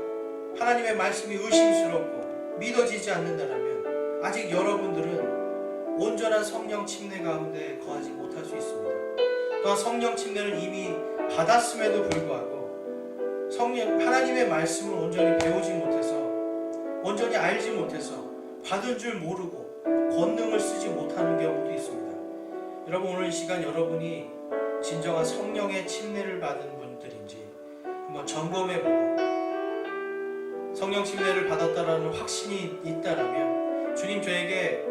하나님의 말씀이 의심스럽고 믿어지지 않는다라면 아직 여러분들은 온전한 성령 침례 가운데 거하지 못할 수 있습니다. 또한 성령 침례를 이미 받았음에도 불구하고 하나님의 말씀을 온전히 배우지 못해서 온전히 알지 못해서 받은 줄 모르고 권능을 쓰지 못하는 경우도 있습니다. 여러분 오늘 이 시간 여러분이 진정한 성령의 침례를 받은 분들인지 한번 점검해보고 성령 침례를 받았다라는 확신이 있다라면 주님 저에게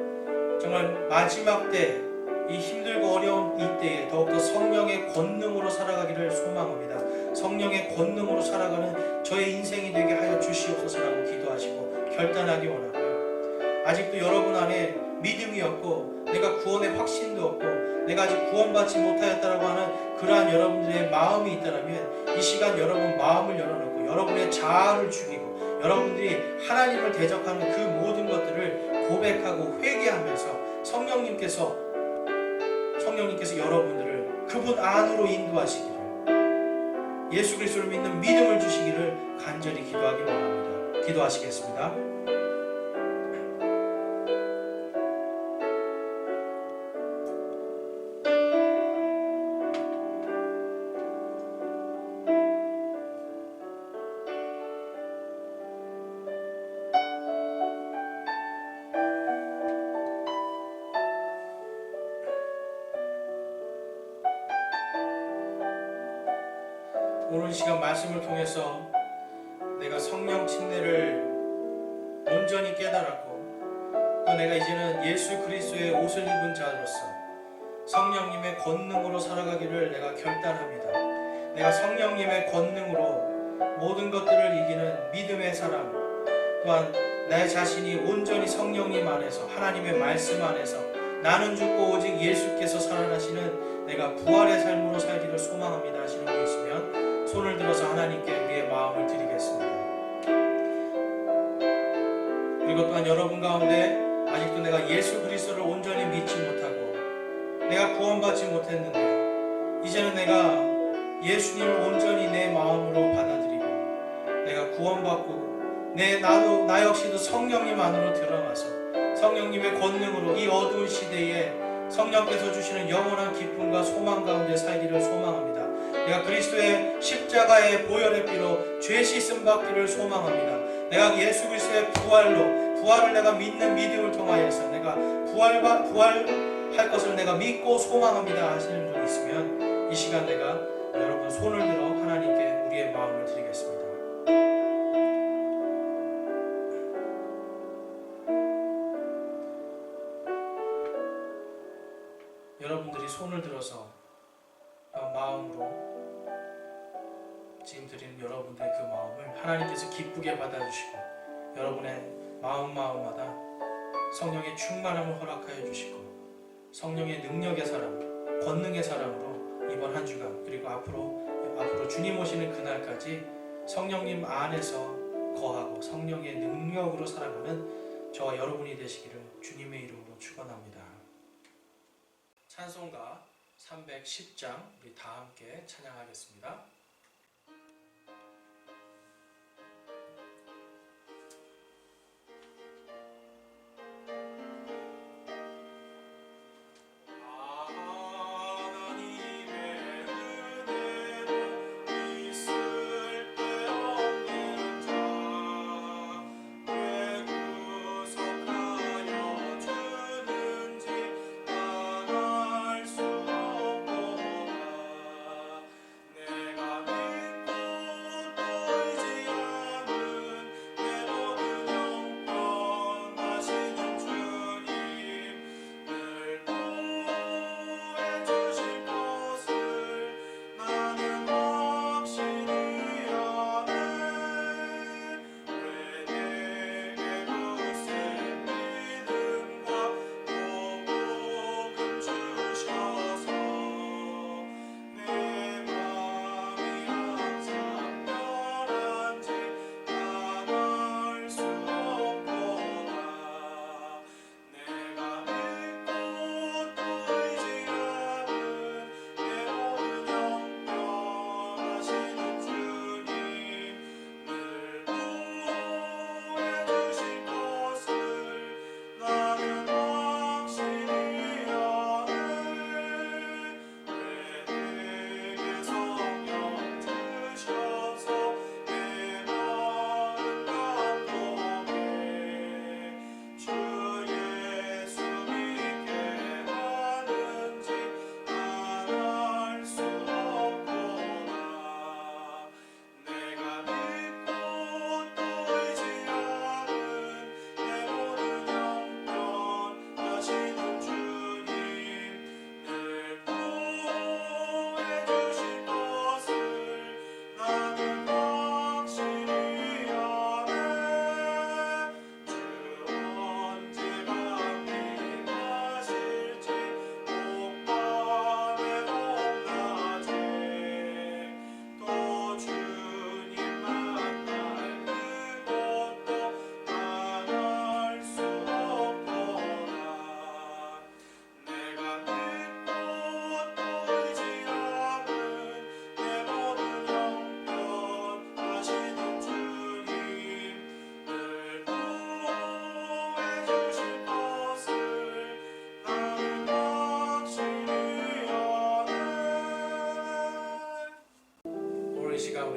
정말 마지막 때 이 힘들고 어려운 이때에 더욱더 성령의 권능으로 살아가기를 소망합니다. 성령의 권능으로 살아가는 저의 인생이 되게 하여 주시옵소서라고 기도하시고 결단하기 원하고요. 아직도 여러분 안에 믿음이 없고 내가 구원의 확신도 없고 내가 아직 구원받지 못하였다라고 하는 그러한 여러분들의 마음이 있다면 이 시간 여러분 마음을 열어놓고 여러분의 자아를 죽이고 여러분들이 하나님을 대적하는 그 모든 것들을 고백하고 회개하면서 성령님께서 여러분들을 그분 안으로 인도하시기를 예수 그리스도를 믿는 믿음을 주시기를 간절히 기도하기 원합니다. 기도하시겠습니다. 오늘 시간 말씀을 통해서 내가 성령 침례를 온전히 깨달았고 또 내가 이제는 예수 그리스도의 옷을 입은 자로서 성령님의 권능으로 살아가기를 내가 결단합니다. 내가 성령님의 권능으로 모든 것들을 이기는 믿음의 사람, 또한 내 자신이 온전히 성령님 안에서 하나님의 말씀 안에서 나는 죽고 오직 예수께서 살아나시는 내가 부활의 삶으로 살기를 소망합니다 하시는 분 있으면 손을 들어서 하나님께 우리의 마음을 드리겠습니다. 그리고 또한 여러분 가운데 아직도 내가 예수 그리스도를 온전히 믿지 못하고 내가 구원받지 못했는데 이제는 내가 예수님을 온전히 내 마음으로 받아들이고 내가 구원받고 나 역시도 성령님 안으로 들어가서 성령님의 권능으로 이 어두운 시대에 성령께서 주시는 영원한 기쁨과 소망 가운데 살기를 소망합니다. 내가 그리스도의 십자가의 보혈의 피로 죄 씻음 받기를 소망합니다. 내가 예수 그리스도의 부활을 내가 믿는 믿음을 통하여서 내가 부활할 것을 내가 믿고 소망합니다 하시는 분이 있으면 이 시간 내가 여러분 손을 들어 하나님께 우리의 마음을 드리겠습니다. 여러분들이 손을 들어서 마음으로 지금 드리는 여러분들의 그 마음을 하나님께서 기쁘게 받아주시고 여러분의 마음마다 성령의 충만함을 허락하여 주시고 성령의 능력의 사람, 권능의 사람으로 이번 한 주간 그리고 앞으로 주님 오시는 그날까지 성령님 안에서 거하고 성령의 능력으로 살아가는 저와 여러분이 되시기를 주님의 이름으로 축원합니다. 찬송가 310장 우리 다 함께 찬양하겠습니다.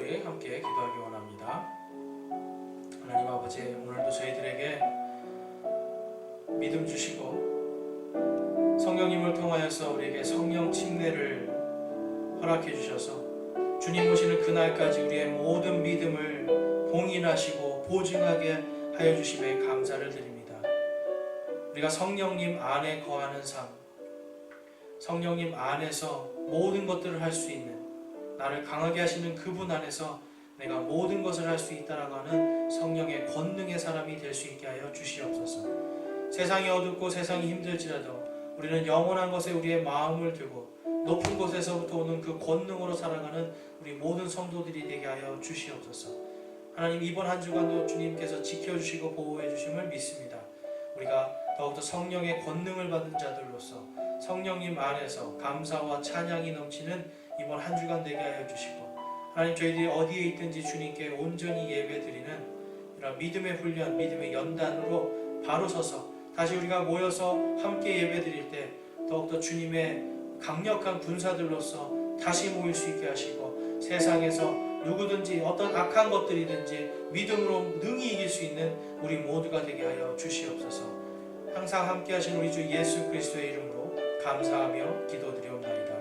우리 함께 기도하기 원합니다. 하나님 아버지, 오늘도 저희들에게 믿음 주시고 성령님을 통하여서 우리에게 성령 침례를 허락해 주셔서 주님 오시는 그날까지 우리의 모든 믿음을 봉인하시고 보증하게 하여 주심에 감사를 드립니다. 우리가 성령님 안에 거하는 삶, 성령님 안에서 모든 것들을 할 수 있는, 나를 강하게 하시는 그분 안에서 내가 모든 것을 할 수 있다라고 하는 성령의 권능의 사람이 될 수 있게 하여 주시옵소서. 세상이 어둡고 세상이 힘들지라도 우리는 영원한 것에 우리의 마음을 두고 높은 곳에서부터 오는 그 권능으로 살아가는 우리 모든 성도들이 되게 하여 주시옵소서. 하나님, 이번 한 주간도 주님께서 지켜주시고 보호해 주심을 믿습니다. 우리가 더욱더 성령의 권능을 받은 자들로서 성령님 안에서 감사와 찬양이 넘치는 이번 한 주간 되게 하여 주시고, 하나님, 저희들이 어디에 있든지 주님께 온전히 예배드리는 이런 믿음의 훈련, 믿음의 연단으로 바로 서서 다시 우리가 모여서 함께 예배드릴 때 더욱더 주님의 강력한 군사들로서 다시 모일 수 있게 하시고, 세상에서 누구든지 어떤 악한 것들이든지 믿음으로 능히 이길 수 있는 우리 모두가 되게 하여 주시옵소서. 항상 함께 하신 우리 주 예수 그리스도의 이름으로 감사하며 기도드리옵나이다.